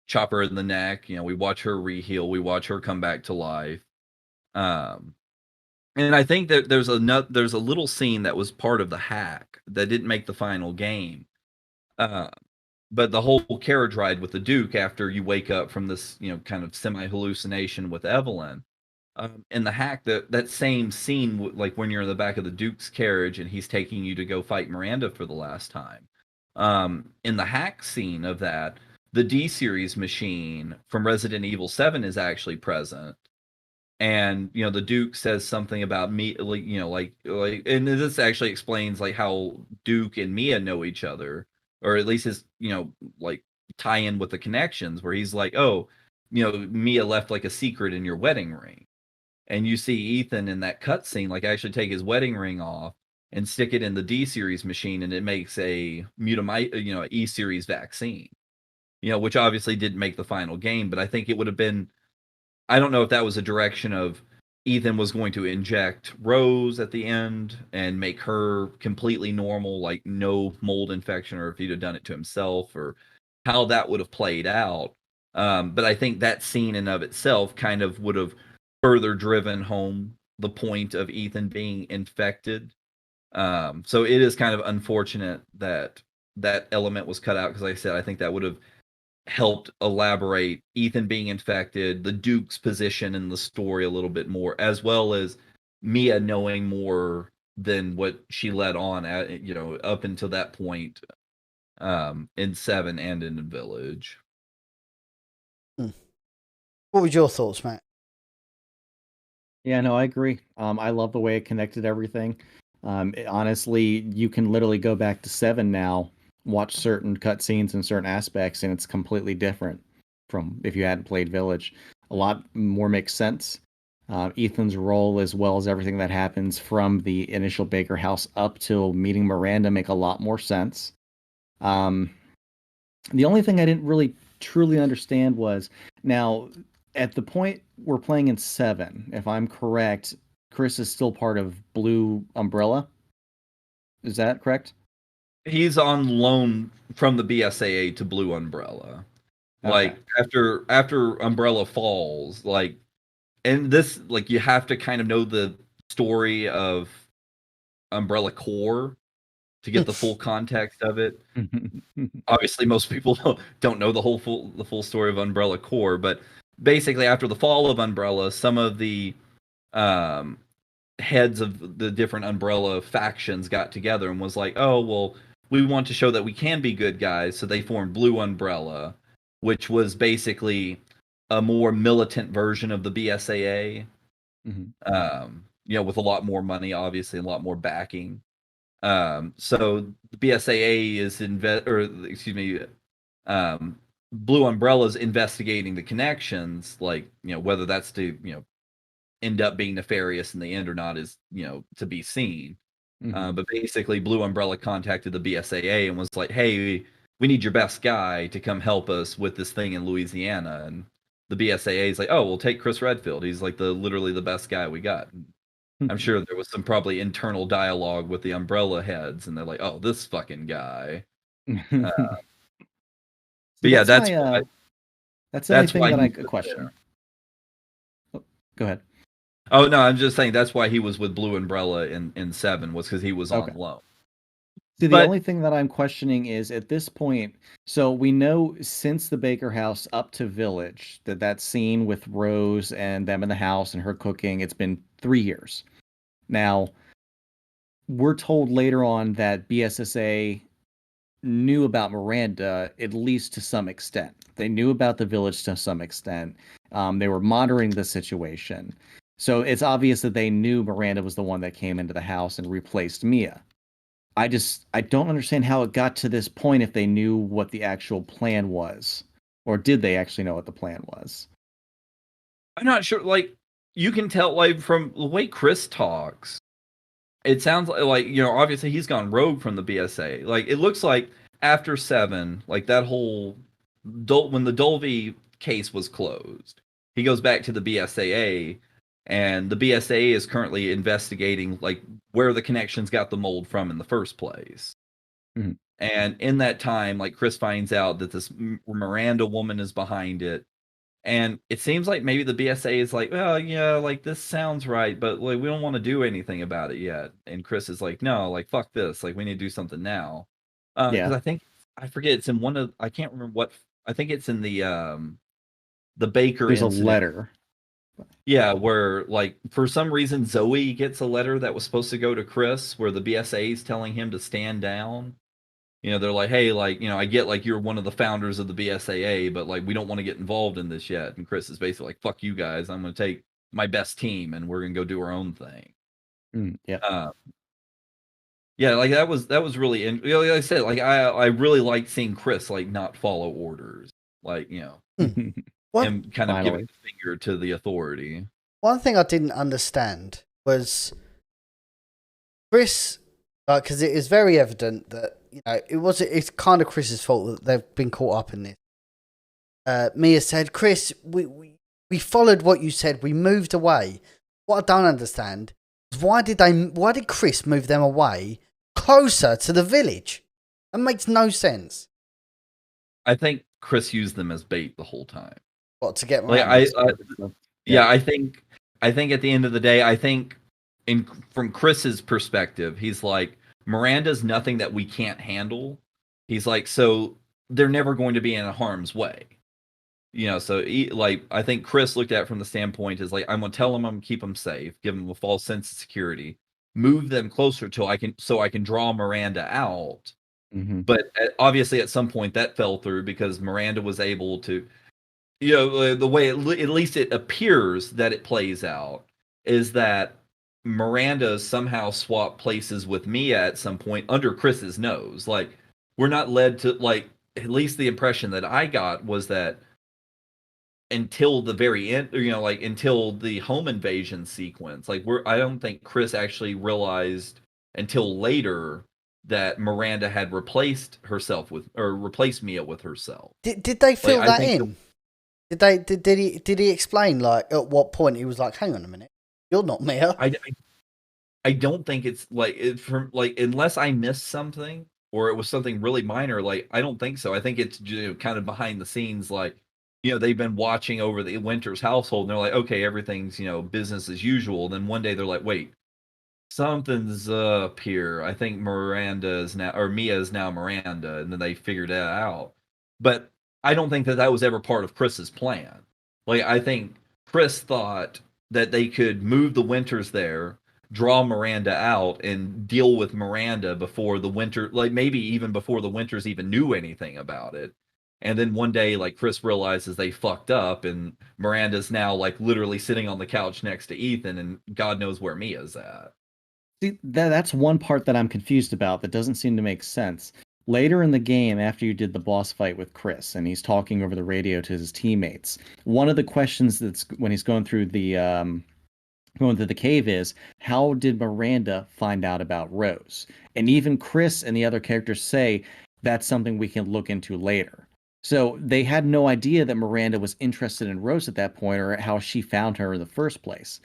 Speaker 2: chop her in the neck, we watch her reheal, we watch her come back to life. And I think that there's a little scene that was part of the hack that didn't make the final game. But the whole carriage ride with the Duke, after you wake up from this, kind of semi-hallucination with Evelyn, in the hack, that same scene, like when you're in the back of the Duke's carriage and he's taking you to go fight Miranda for the last time. In the hack scene of that, the D-Series machine from Resident Evil 7 is actually present. And, the Duke says something about me, like, and this actually explains, like, how Duke and Mia know each other, or at least his, like, tie in with the connections, where he's like, oh, Mia left, like, a secret in your wedding ring. And you see Ethan in that cutscene, like, actually take his wedding ring off and stick it in the D-Series machine, and it makes a E-Series vaccine. Which obviously didn't make the final game, but I think it would have been, I don't know if that was a direction of Ethan was going to inject Rose at the end and make her completely normal, like no mold infection, or if he'd have done it to himself, or how that would have played out. But I think that scene in of itself kind of would have further driven home the point of Ethan being infected. So it is kind of unfortunate that that element was cut out, because, like I said, I think that would have helped elaborate Ethan being infected, the Duke's position in the story a little bit more, as well as Mia knowing more than what she let on at, up until that point, in 7 and in Village.
Speaker 1: What were your thoughts, Matt?
Speaker 3: Yeah, no, I agree. I love the way it connected everything. Honestly, you can literally go back to 7 now, watch certain cutscenes and certain aspects, and it's completely different from if you hadn't played Village. A lot more makes sense. Ethan's role, as well as everything that happens from the initial Baker house up till meeting Miranda, make a lot more sense. The only thing I didn't really truly understand was, now, at the point we're playing in 7, if I'm correct, Chris is still part of Blue Umbrella. Is that correct?
Speaker 2: He's on loan from the BSAA to Blue Umbrella.
Speaker 3: Okay.
Speaker 2: Like, after Umbrella falls, like, and this, like, you have to kind of know the story of Umbrella Corps to get the full context of it. Obviously, most people don't know the full story of Umbrella Corps, but basically, after the fall of Umbrella, some of the heads of the different Umbrella factions got together and was like, "Oh, well, we want to show that we can be good guys," so they formed Blue Umbrella, which was basically a more militant version of the BSAA. With a lot more money, obviously, and a lot more backing. So the BSAA is Blue Umbrella's investigating the connections, like, whether that's to, end up being nefarious in the end or not is, to be seen. But basically Blue Umbrella contacted the BSAA and was like, "Hey, we need your best guy to come help us with this thing in Louisiana." And the BSAA is like, "Oh, we'll take Chris Redfield. He's like literally the best guy we got." I'm sure there was some probably internal dialogue with the Umbrella heads, and they're like, "Oh, this fucking guy." But yeah, that's why,
Speaker 3: that's the only thing that I question. Oh, go ahead.
Speaker 2: Oh no, I'm just saying that's why he was with Blue Umbrella in 7, was because he was on loan.
Speaker 3: See, the only thing that I'm questioning is at this point, so we know since the Baker house up to Village, that scene with Rose and them in the house and her cooking, it's been 3 years. Now, we're told later on that BSSA knew about Miranda, at least to some extent. They knew about the Village to some extent. They were monitoring the situation. So it's obvious that they knew Miranda was the one that came into the house and replaced Mia. I don't understand how it got to this point if they knew what the actual plan was. Or did they actually know what the plan was?
Speaker 2: I'm not sure. Like, you can tell, like, from the way Chris talks, it sounds like, obviously he's gone rogue from the BSA. Like, it looks like after 7, like, that whole when the Dolby case was closed, he goes back to the BSAA, and the BSAA is currently investigating, like, where the connections got the mold from in the first place. And in that time, like, Chris finds out that this Miranda woman is behind it. And it seems like maybe the BSA is like, "Well, yeah, like, this sounds right, but, like, we don't want to do anything about it yet." And Chris is like, "No, like, fuck this. Like, we need to do something now." Because I forget, it's in one of, I can't remember what, I think it's in the Baker
Speaker 3: There's
Speaker 2: incident.
Speaker 3: A letter.
Speaker 2: Yeah, where, like, for some reason Zoe gets a letter that was supposed to go to Chris where the BSA is telling him to stand down. They're like, "Hey, like, I get, like, you're one of the founders of the BSAA, but, like, we don't want to get involved in this yet." And Chris is basically like, "Fuck you guys. I'm going to take my best team and we're going to go do our own thing." Yeah, like, that was really, like I said, like, I really liked seeing Chris, like, not follow orders. Like, him kind of giving the finger to the authority.
Speaker 1: One thing I didn't understand was Chris, because it is very evident that, it's kind of Chris's fault that they've been caught up in this. Mia said, "Chris, we followed what you said. We moved away." What I don't understand is why did Chris move them away closer to the village? That makes no sense.
Speaker 2: I think Chris used them as bait the whole time.
Speaker 1: What, to get
Speaker 2: Miranda? I think at the end of the day, I think from Chris's perspective, he's like, Miranda's nothing that we can't handle. He's like, so they're never going to be in harm's way. So I think Chris looked at it from the standpoint is like, I'm going to tell them I'm going to keep them safe, give them a false sense of security, move them closer so I can draw Miranda out. But obviously at some point that fell through because Miranda was able to, the way at least it appears that it plays out is that Miranda somehow swapped places with Mia at some point under Chris's nose. Like, we're not led to, like, at least the impression that I got was that until the very end, until the home invasion sequence, like, I don't think Chris actually realized until later that Miranda had replaced Mia with herself.
Speaker 1: Did they fill that in? Did he explain, like, at what point he was like, "Hang on a minute, you're not Mia"?
Speaker 2: I don't think it's unless I missed something or it was something really minor. Like, I don't think so. I think it's kind of behind the scenes. Like, they've been watching over the Winters household, and they're like, okay, everything's, business as usual. Then one day they're like, wait, something's up here. I think Miranda is now, or Mia is now Miranda, and then they figured that out. But I don't think that was ever part of Chris's plan. Like, I think Chris thought that they could move the Winters there, draw Miranda out, and deal with Miranda before the Winter, like maybe even before the Winters even knew anything about it. And then one day, like, Chris realizes they fucked up, and Miranda's now like literally sitting on the couch next to Ethan, and God knows where Mia's at.
Speaker 3: See, that's one part that I'm confused about that doesn't seem to make sense. Later in the game, after you did the boss fight with Chris, and he's talking over the radio to his teammates, one of the questions that's when he's going through the cave is, how did Miranda find out about Rose? And even Chris and the other characters say that's something we can look into later. So they had no idea that Miranda was interested in Rose at that point, or how she found her in the first place.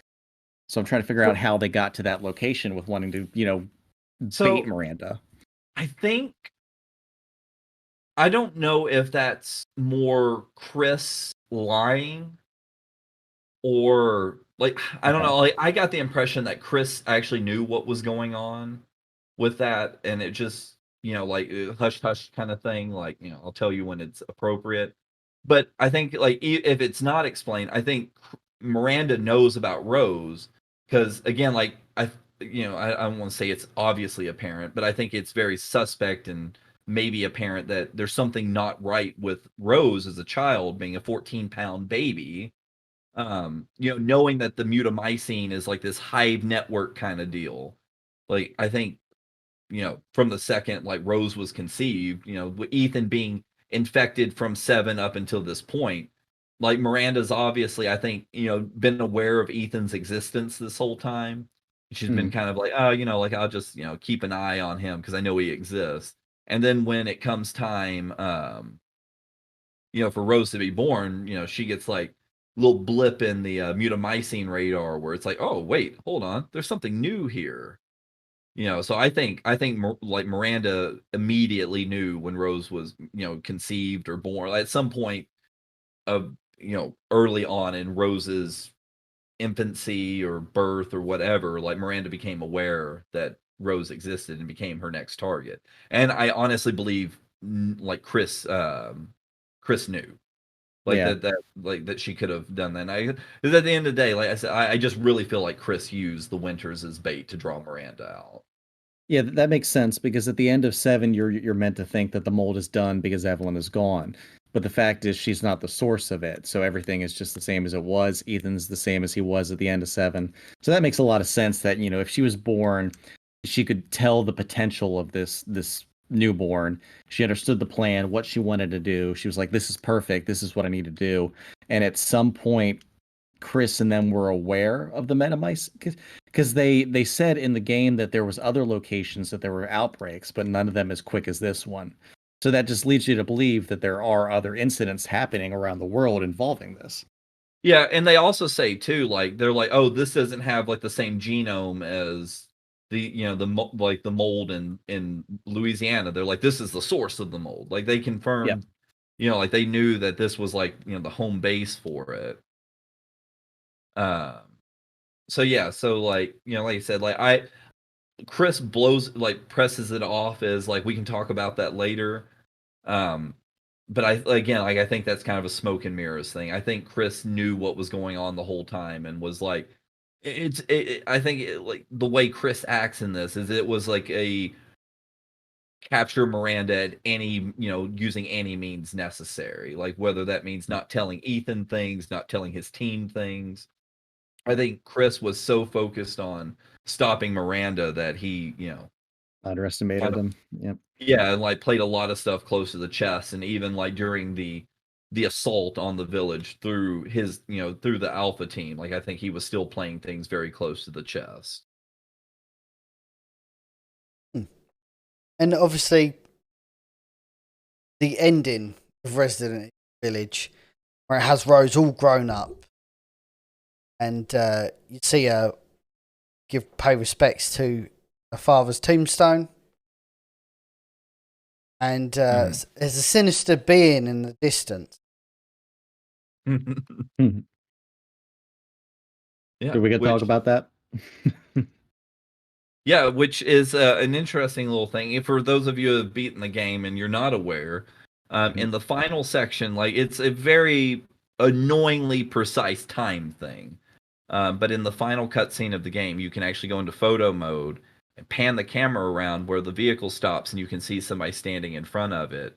Speaker 3: So I'm trying to figure out how they got to that location with wanting to, bait Miranda.
Speaker 2: I don't know if that's more Chris lying, or like, I don't know. Like, I got the impression that Chris actually knew what was going on with that, and it just, like, hush hush kind of thing. Like, I'll tell you when it's appropriate. But I think, like, if it's not explained, I think Miranda knows about Rose, because again, like, I don't want to say it's obviously apparent, but I think it's very suspect and maybe apparent that there's something not right with Rose as a child, being a 14-pound baby. Knowing that the mutamycene is like this hive network kind of deal. Like, I think, from the second like Rose was conceived, with Ethan being infected from 7 up until this point, like, Miranda's obviously, I think, been aware of Ethan's existence this whole time. She's been kind of like, oh, like, I'll just, keep an eye on him because I know he exists. And then when it comes time, for Rose to be born, she gets like little blip in the mutamycene radar where it's like, oh wait, hold on, there's something new here. So I think like Miranda immediately knew when Rose was, conceived or born. Like, at some point of, early on in Rose's infancy or birth or whatever, like, Miranda became aware that Rose existed and became her next target. And I honestly believe, like, Chris knew. Like, that she could have done that. Because at the end of the day, like I said, I just really feel like Chris used the Winters as bait to draw Miranda out.
Speaker 3: Yeah, that makes sense, because at the end of 7, you're meant to think that the mold is done because Evelyn is gone. But the fact is, she's not the source of it, so everything is just the same as it was. Ethan's the same as he was at the end of 7. So that makes a lot of sense that, if she was born, she could tell the potential of this newborn. She understood the plan, what she wanted to do. She was like, this is perfect, this is what I need to do. And at some point, Chris and them were aware of the metamice, because they said in the game that there was other locations that there were outbreaks, but none of them as quick as this one. So that just leads you to believe that there are other incidents happening around the world involving this.
Speaker 2: Yeah, and they also say too, like, they're like, oh, this doesn't have like the same genome as the the mold in Louisiana. They're like, this is the source of the mold. Like, they confirmed, like, they knew that this was like, the home base for it. So yeah, so like, like I said, like, Chris presses it off as like, we can talk about that later. But I think that's kind of a smoke and mirrors thing. I think Chris knew what was going on the whole time and was like, I think like the way Chris acts in this is, it was like a capture Miranda at any, using any means necessary. Like, whether that means not telling Ethan things, not telling his team things. I think Chris was so focused on stopping Miranda that he,
Speaker 3: Underestimated him. Yep.
Speaker 2: Yeah, and like played a lot of stuff close to the chest, and even like during the assault on the village through his, through the Alpha team, like, I think he was still playing things very close to the chest.
Speaker 1: And obviously, the ending of Resident Evil Village, where it has Rose all grown up, and you see her pay respects to her father's tombstone. And there's a sinister being in the distance.
Speaker 3: Mhm.
Speaker 2: Yeah,
Speaker 3: Do we get to talk
Speaker 2: which
Speaker 3: about that?
Speaker 2: yeah, which is an interesting little thing. If for those of you who have beaten the game and you're not aware, in the final section, like it's a very annoyingly precise time thing. But in the final cutscene of the game, you can actually go into photo mode and pan the camera around where the vehicle stops, and you can see somebody standing in front of it.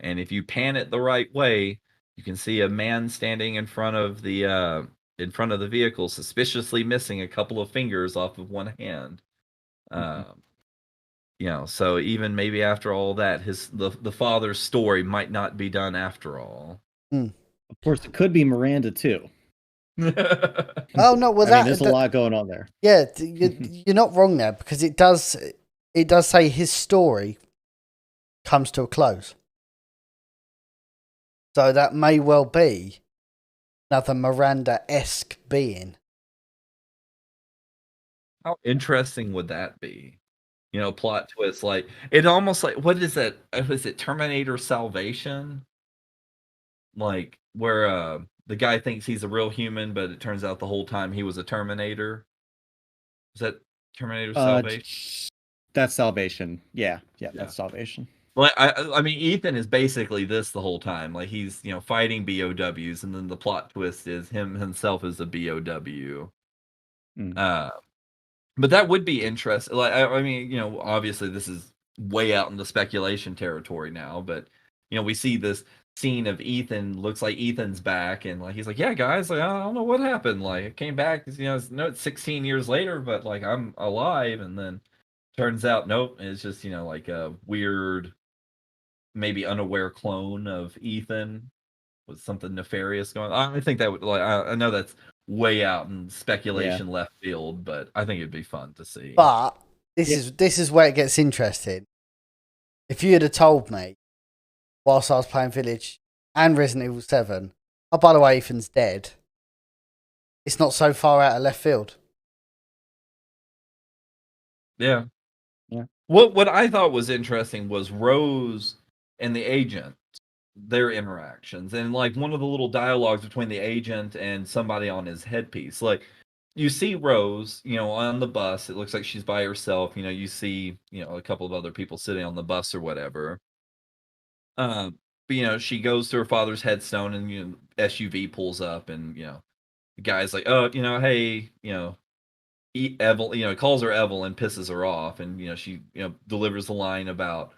Speaker 2: And if you pan it the right way, you can see a man standing in front of the vehicle, suspiciously missing a couple of fingers off of one hand. Um, so even maybe after all that, the father's story might not be done after all.
Speaker 1: Mm.
Speaker 3: Of course, it could be Miranda too.
Speaker 1: Oh no, well
Speaker 3: there's a lot going on there.
Speaker 1: Yeah, you're not wrong there, because it does say his story comes to a close. So that may well be another Miranda-esque being.
Speaker 2: How interesting would that be? Plot twist, like it almost like, what is that? Is it Terminator Salvation? Like where the guy thinks he's a real human, but it turns out the whole time he was a Terminator. Is that Terminator Salvation?
Speaker 3: That's Salvation. Yeah, that's Salvation.
Speaker 2: Well, I mean, Ethan is basically this the whole time. Like he's fighting BOWs, and then the plot twist is him himself is a BOW. But that would be interesting. Like I mean, obviously this is way out into speculation territory now, but we see this scene of Ethan. Looks like Ethan's back, and like he's like, "Yeah, guys, like I don't know what happened. Like I came back. It's 16 years later, but like I'm alive." And then turns out, nope, it's just like a weird, maybe unaware clone of Ethan with something nefarious going on. I think that would, like, I know that's way out in speculation left field, but I think it'd be fun to see.
Speaker 1: But this is where it gets interesting. If you had told me whilst I was playing Village and Resident Evil 7, oh, by the way, Ethan's dead, it's not so far out of left field.
Speaker 2: Yeah. What I thought was interesting was Rose and the agent, their interactions, and like one of the little dialogues between the agent and somebody on his headpiece. Like you see Rose, on the bus. It looks like she's by herself. You see, a couple of other people sitting on the bus or whatever. But she goes to her father's headstone, and SUV pulls up, and the guy's like, "Oh, hey, Evel," calls her Evel and pisses her off, and she delivers the line about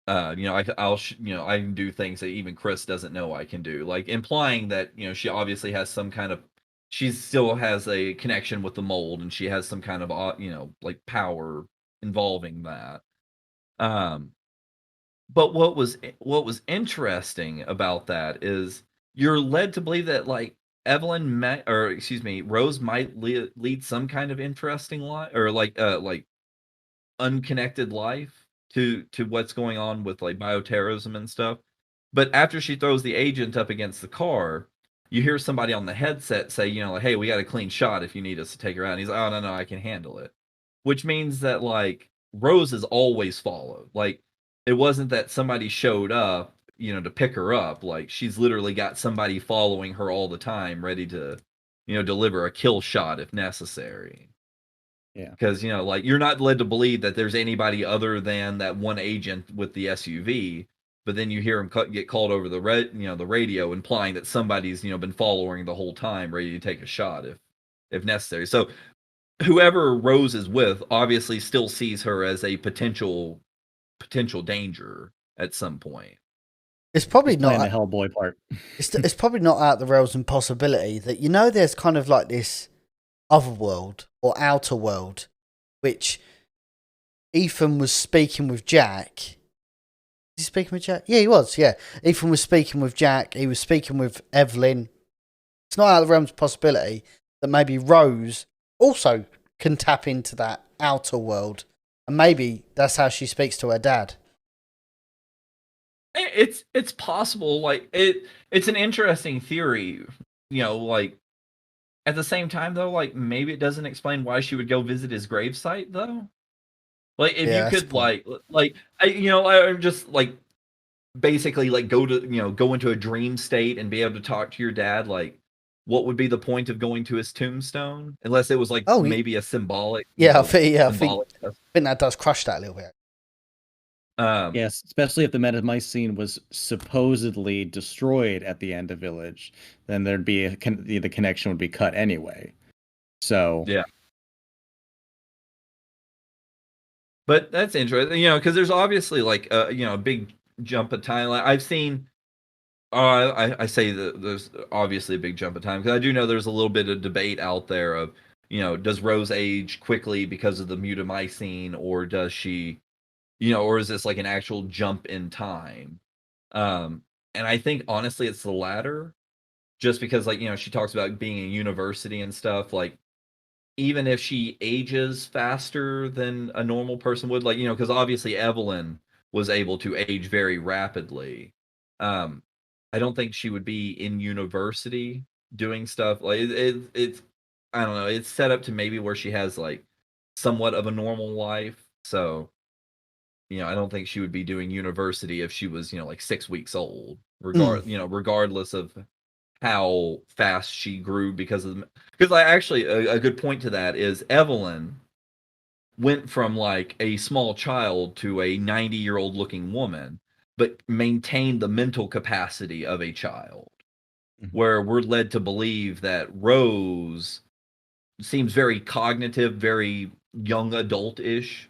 Speaker 2: I can do things that even Chris doesn't know I can do, like implying that she obviously has some kind of, she still has a connection with the mold, and she has some kind of like power involving that. But what was interesting about that is you're led to believe that like Rose might lead some kind of interesting life, or like unconnected life to what's going on with like bioterrorism and stuff. But after she throws the agent up against the car, you hear somebody on the headset say, like, "Hey, we got a clean shot if you need us to take her out." And he's like, "Oh, no, I can handle it." Which means that like Rose is always followed. Like it wasn't that somebody showed up, to pick her up. Like she's literally got somebody following her all the time, ready to, deliver a kill shot if necessary.
Speaker 3: Yeah.
Speaker 2: Because, like you're not led to believe that there's anybody other than that one agent with the SUV, but then you hear him get called over the radio, implying that somebody's, been following the whole time, ready to take a shot if necessary. So whoever Rose is with obviously still sees her as a potential danger at some point.
Speaker 1: It's probably not
Speaker 3: the Hellboy part.
Speaker 1: It's probably not out the realms of possibility that there's kind of like this other world or outer world, which Ethan was speaking with Jack. Was he speaking with Jack? Yeah, he was. Yeah, Ethan was speaking with Jack. He was speaking with Evelyn. It's not out of the realms of possibility that maybe Rose also can tap into that outer world, and maybe that's how she speaks to her dad.
Speaker 2: It's possible. Like it's an interesting theory. Like at the same time though, like maybe it doesn't explain why she would go visit his gravesite though. Like if you could I'm just like basically like go into a dream state and be able to talk to your dad, like what would be the point of going to his tombstone unless it was like maybe a symbolic
Speaker 1: I
Speaker 2: symbolic
Speaker 1: think that does crush that a little bit.
Speaker 3: Yes, especially if the Metamycene was supposedly destroyed at the end of Village, then there'd be the connection would be cut anyway. So
Speaker 2: yeah. But that's interesting, because there's obviously like a big jump of time. Like I've seen, I say that there's obviously a big jump of time because I do know there's a little bit of debate out there of, does Rose age quickly because of the Mutamycene, or does she, or is this like an actual jump in time? And I think honestly it's the latter, just because like, she talks about being in university and stuff, like even if she ages faster than a normal person would, like, because obviously Evelyn was able to age very rapidly. I don't think she would be in university doing stuff like it's I don't know, it's set up to maybe where she has like somewhat of a normal life. So, I don't think she would be doing university if she was, like 6 weeks old, regardless of how fast she grew because I actually a good point to that is Evelyn went from like a small child to a 90-year-old looking woman, but maintained the mental capacity of a child. Where we're led to believe that Rose seems very cognitive, very young adult-ish.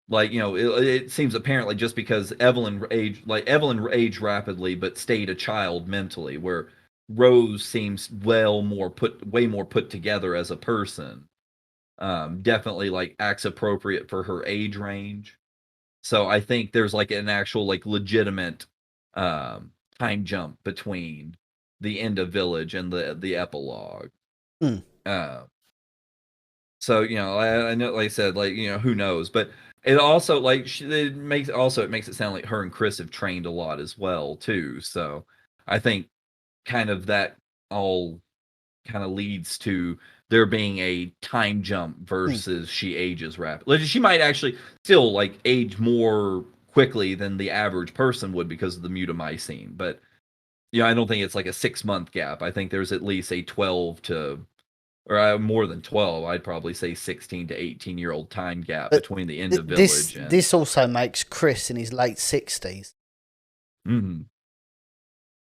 Speaker 2: Like, it seems apparently just because Evelyn aged rapidly but stayed a child mentally, where Rose seems way more put together as a person. Definitely like acts appropriate for her age range. So I think there's like an actual like legitimate time jump between the end of Village and the epilogue. So, I know, like I said, like, who knows, but it also like it makes it sound like her and Chris have trained a lot as well too. So I think kind of that all kind of leads to there being a time jump versus she ages rapidly. She might actually still like age more quickly than the average person would because of the Mutamycene, but I don't think it's like a 6-month gap. I think there's at least a 12 to or more than 12, I'd probably say 16 to 18-year-old time gap between the end of Village and...
Speaker 1: This also makes Chris in his late 60s.
Speaker 2: Mm-hmm.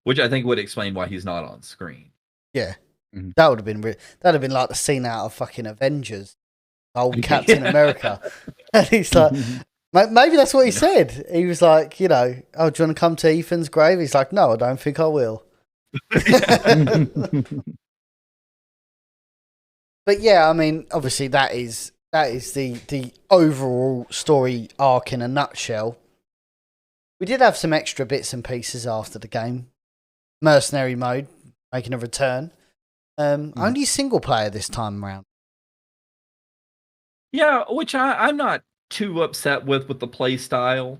Speaker 2: Which I think would explain why he's not on screen.
Speaker 1: Yeah. Mm-hmm. That would have been like the scene out of fucking Avengers. Old Captain America. And he's like... Maybe that's what he said. He was like, oh, do you want to come to Ethan's grave? He's like, no, I don't think I will. But yeah, I mean, obviously that is the overall story arc in a nutshell. We did have some extra bits and pieces after the game. Mercenary Mode making a return. Only single player this time around.
Speaker 2: Yeah, which I'm not too upset with the play style.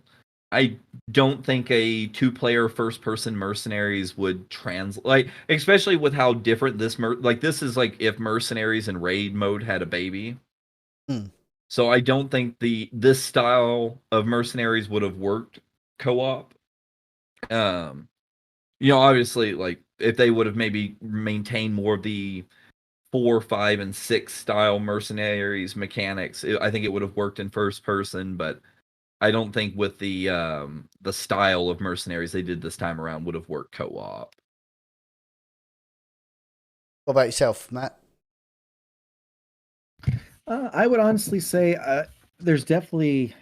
Speaker 2: I don't think a 2-player first-person Mercenaries would translate, like, especially with how different this this is like if Mercenaries and Raid mode had a baby. So I don't think this style of Mercenaries would have worked co-op. Obviously, like if they would have maybe maintained more of the 4, 5, and 6 style Mercenaries mechanics, I think it would have worked in first person, but I don't think with the style of Mercenaries they did this time around would have worked co-op.
Speaker 1: What about yourself, Matt?
Speaker 3: I would honestly say there's definitely,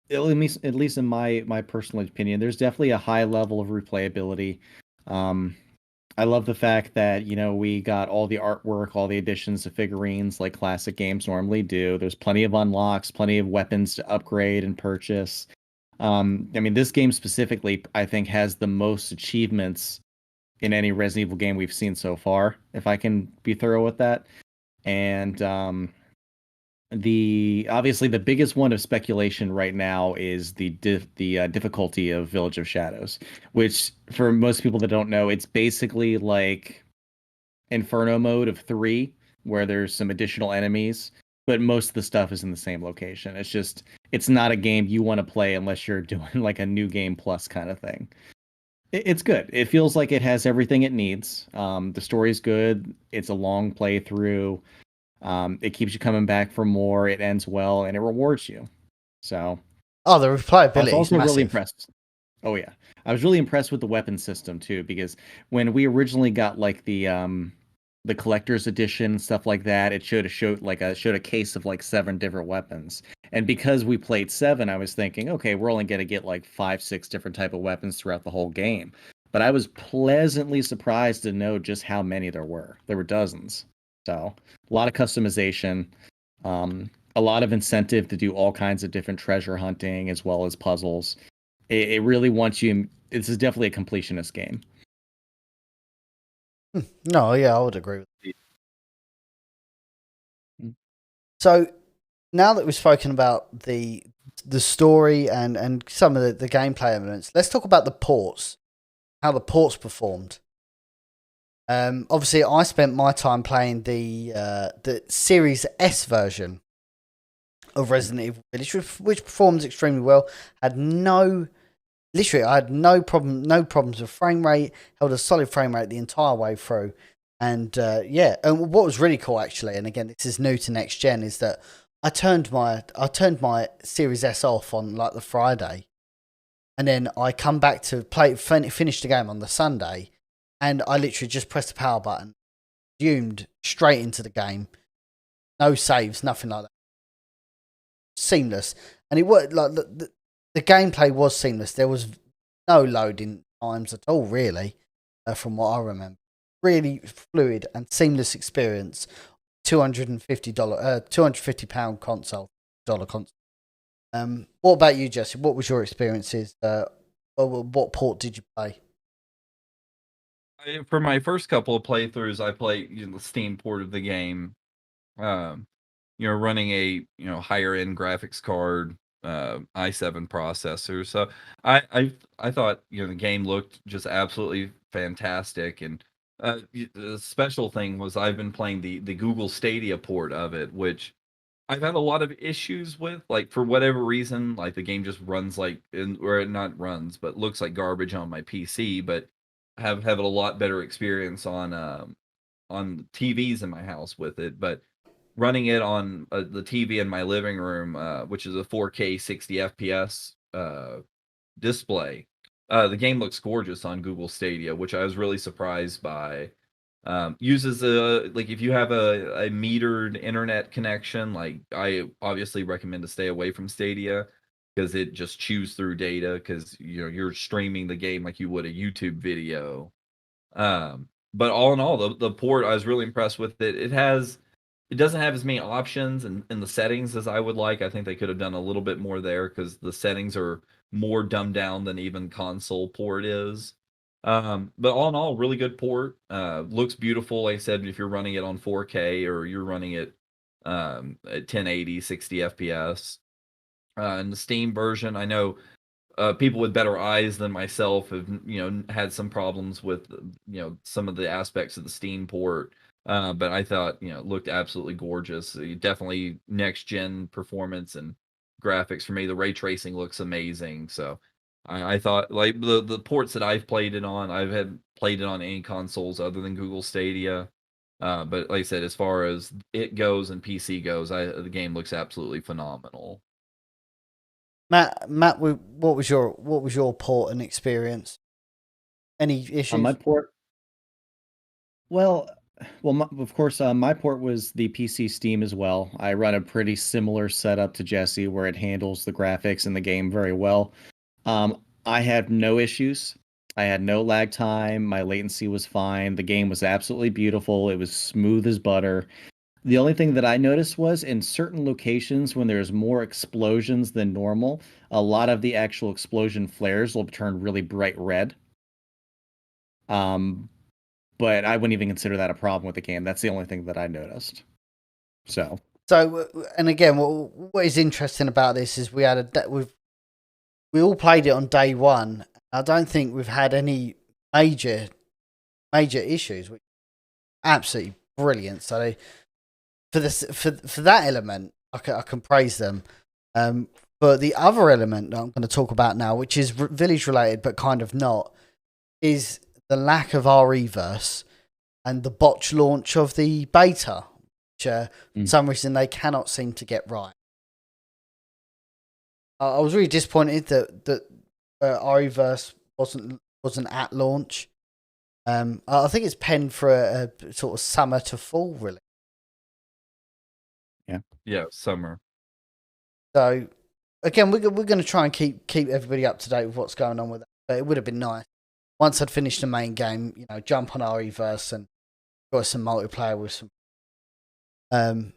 Speaker 3: at least in my personal opinion, there's definitely a high level of replayability. I love the fact that, we got all the artwork, all the additions to figurines like classic games normally do. There's plenty of unlocks, plenty of weapons to upgrade and purchase. I mean, this game specifically, I think, has the most achievements in any Resident Evil game we've seen so far, if I can be thorough with that. And obviously the biggest one of speculation right now is the difficulty of Village of Shadows, which for most people that don't know, it's basically like Inferno mode of 3, where there's some additional enemies but most of the stuff is in the same location. It's not a game you want to play unless you're doing like a new game plus kind of thing. It's good. It feels like it has everything it needs. The story's good. It's a long playthrough. It keeps you coming back for more. It ends well, and it rewards you. So,
Speaker 1: Oh, the
Speaker 3: I was
Speaker 1: replayability is
Speaker 3: also really
Speaker 1: massive.
Speaker 3: impressed. Oh yeah, I was really impressed with the weapon system too, because when we originally got like the collector's edition and stuff like that, it showed a case of like 7 different weapons. And because we played 7, I was thinking, okay, we're only gonna get like 5, 6 different type of weapons throughout the whole game. But I was pleasantly surprised to know just how many there were. There were dozens. So a lot of customization, a lot of incentive to do all kinds of different treasure hunting as well as puzzles. It really wants you. This is definitely a completionist game.
Speaker 1: No, yeah, I would agree with you.
Speaker 3: Mm.
Speaker 1: So now that we've spoken about the story and some of the gameplay elements, let's talk about the ports, how the ports performed. Obviously, I spent my time playing the Series S version of Resident Evil Village, which performs extremely well. I had no problems with frame rate. Held a solid frame rate the entire way through. And yeah, and what was really cool actually, and again this is new to next gen, is that I turned my Series S off on like the Friday, and then I come back to finish the game on the Sunday, and I literally just pressed the power button, zoomed straight into the game, no saves, nothing like that, seamless, and it worked like the gameplay was seamless. There was no loading times at all, really, from what I remember. Really fluid and seamless experience. £250 console. What about you, Jesse? What was your experiences? What port did you play?
Speaker 2: For my first couple of playthroughs, I played the Steam port of the game. Running a higher end graphics card, i7 processor. So I thought the game looked just absolutely fantastic. And the special thing was I've been playing the Google Stadia port of it, which I've had a lot of issues with. Like for whatever reason, like the game just runs or not runs, but looks like garbage on my PC. But have a lot better experience on TVs in my house with it. But running it on the TV in my living room, which is a 4K 60 FPS display, the game looks gorgeous on Google Stadia, which I was really surprised by. Uses if you have a metered internet connection, like I obviously recommend to stay away from Stadia because it just chews through data because you're streaming the game like you would a YouTube video. But all in all, the port, I was really impressed with it. It doesn't have as many options in the settings as I would like. I think they could have done a little bit more there because the settings are more dumbed down than even console port is. But all in all, really good port. Looks beautiful. Like I said, if you're running it on 4K or you're running it at 1080, 60 FPS. In the Steam version, I know people with better eyes than myself have had some problems with some of the aspects of the Steam port. But I thought it looked absolutely gorgeous. Definitely next gen performance and graphics for me. The ray tracing looks amazing. So I thought like the ports that I've played it on, I've played it on any consoles other than Google Stadia. But like I said, as far as it goes and PC goes, the game looks absolutely phenomenal.
Speaker 1: Matt, what was your port and experience? Any issues?
Speaker 3: On my port, well, of course, my port was the PC Steam as well. I run a pretty similar setup to Jesse, where it handles the graphics in the game very well. I had no issues. I had no lag time. My latency was fine. The game was absolutely beautiful. It was smooth as butter. The only thing that I noticed was in certain locations when there's more explosions than normal, a lot of the actual explosion flares will turn really bright red. Um, but I wouldn't even consider that a problem with the game. That's the only thing that I noticed. So,
Speaker 1: and again, what is interesting about this is we all played it on day one. I don't think we've had any major issues. Which absolutely brilliant. So for this for that element, I can praise them. But the other element that I'm going to talk about now, which is village related but kind of not, is the lack of REverse and the botch launch of the beta, which for some reason they cannot seem to get right. I was really disappointed that REverse wasn't at launch. I think it's penned for a sort of summer to fall, really.
Speaker 2: Yeah, summer.
Speaker 1: So again, we're going to try and keep everybody up to date with what's going on with that. But it would have been nice once I'd finished the main game, jump on REverse and got some multiplayer with some.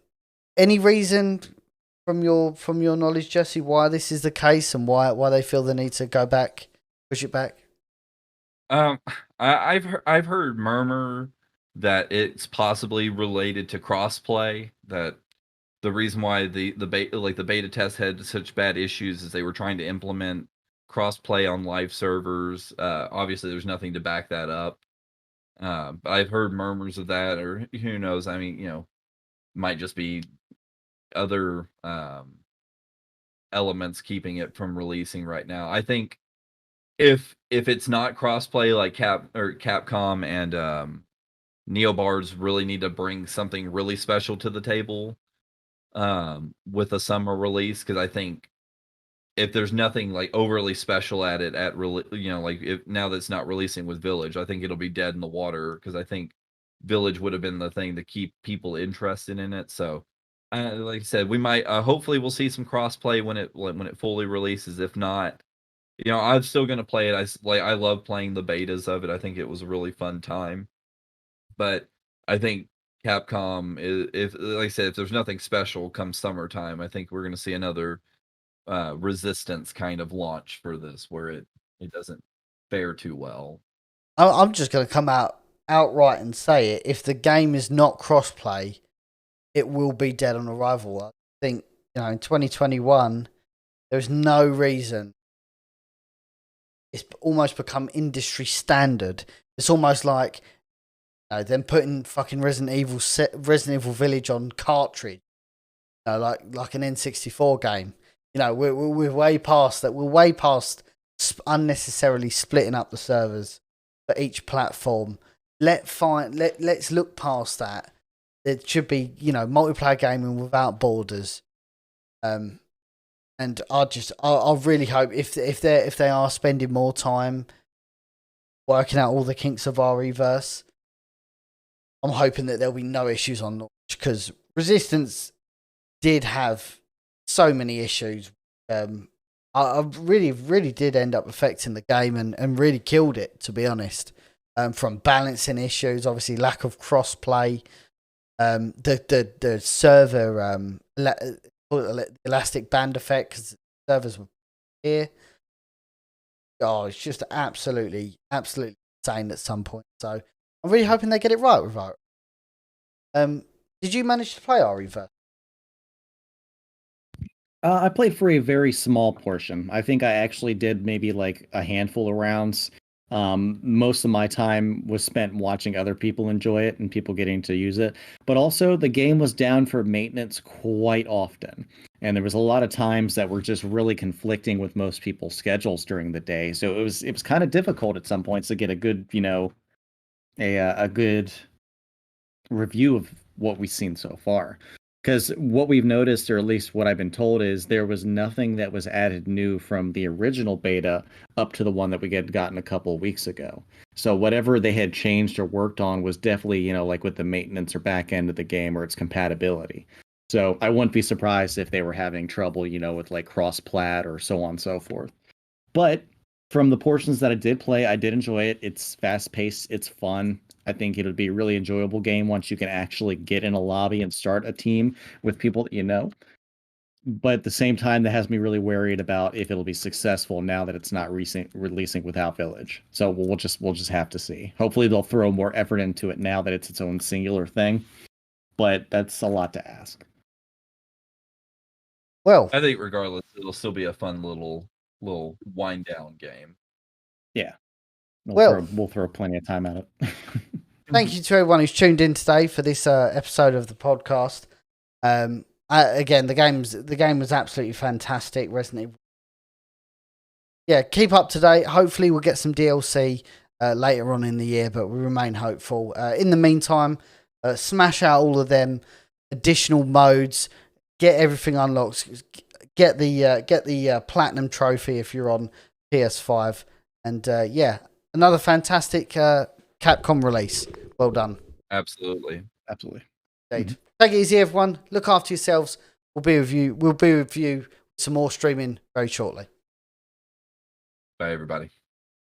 Speaker 1: Any reason from your knowledge, Jesse, why this is the case and why they feel the need to go back, push it back?
Speaker 2: I've heard murmur that it's possibly related to crossplay. That the reason why the beta test had such bad issues is they were trying to implement crossplay on live servers. Obviously, there's nothing to back that up. But I've heard murmurs of that, or who knows? I mean, might just be other elements keeping it from releasing right now. I think if it's not crossplay, like Capcom and Neobards really need to bring something really special to the table with a summer release, because I think if there's nothing like overly special at it like if now that it's not releasing with Village, I think it'll be dead in the water, because I think Village would have been the thing to keep people interested in it. So like I said, we might hopefully we'll see some crossplay when it fully releases. If not, I'm still gonna play it. I love playing the betas of it. I think it was a really fun time. But I think Capcom if like I said, if there's nothing special come summertime, I think we're gonna see another Resistance kind of launch for this, where it doesn't fare too well.
Speaker 1: I'm just going to come outright and say it. If the game is not crossplay, it will be dead on arrival. I think in 2021, there's no reason. It's almost become industry standard. It's almost like them putting fucking Resident Evil Village on cartridge, like an N64 game. We're way past that. We're way past unnecessarily splitting up the servers for each platform. Let's look past that. It should be, multiplayer gaming without borders. And I really hope if they are spending more time working out all the kinks of REverse, I'm hoping that there'll be no issues on launch, because Resistance did have so many issues. I really did end up affecting the game and really killed it, to be honest. From balancing issues, obviously lack of crossplay, the server elastic band effect, because servers were here. Oh, it's just absolutely insane at some point. So I'm really hoping they get it right with it. Did you manage to play REverse?
Speaker 3: I played for a very small portion. I think I actually did maybe like a handful of rounds. Most of my time was spent watching other people enjoy it and people getting to use it. But also, the game was down for maintenance quite often. And there was a lot of times that were just really conflicting with most people's schedules during the day. So it was kind of difficult at some points to get a good, a good review of what we've seen so far. Because what we've noticed, or at least what I've been told, is there was nothing that was added new from the original beta up to the one that we had gotten a couple of weeks ago. So whatever they had changed or worked on was definitely, like with the maintenance or back end of the game or its compatibility. So I wouldn't be surprised if they were having trouble, with like cross-plat or so on and so forth. But from the portions that I did play, I did enjoy it. It's fast-paced. It's fun. I think it'll be a really enjoyable game once you can actually get in a lobby and start a team with people that you know. But at the same time, that has me really worried about if it'll be successful now that it's not releasing without Village. So we'll just have to see. Hopefully they'll throw more effort into it now that it's its own singular thing. But that's a lot to ask.
Speaker 1: Well,
Speaker 2: I think regardless, it'll still be a fun little wind down game.
Speaker 3: Yeah. We'll throw plenty of time at it.
Speaker 1: Thank you to everyone who's tuned in today for this episode of the podcast. Again, the game was absolutely fantastic. Resident Evil. Yeah, keep up to date. Hopefully, we'll get some DLC later on in the year, but we remain hopeful. In the meantime, smash out all of them additional modes, get everything unlocked, get the platinum trophy if you're on PS5, and yeah, another fantastic Capcom release. Well done.
Speaker 2: Absolutely.
Speaker 3: Absolutely.
Speaker 1: Take it easy, everyone. Look after yourselves. We'll be with you. We'll be with you some more streaming very shortly.
Speaker 2: Bye, everybody.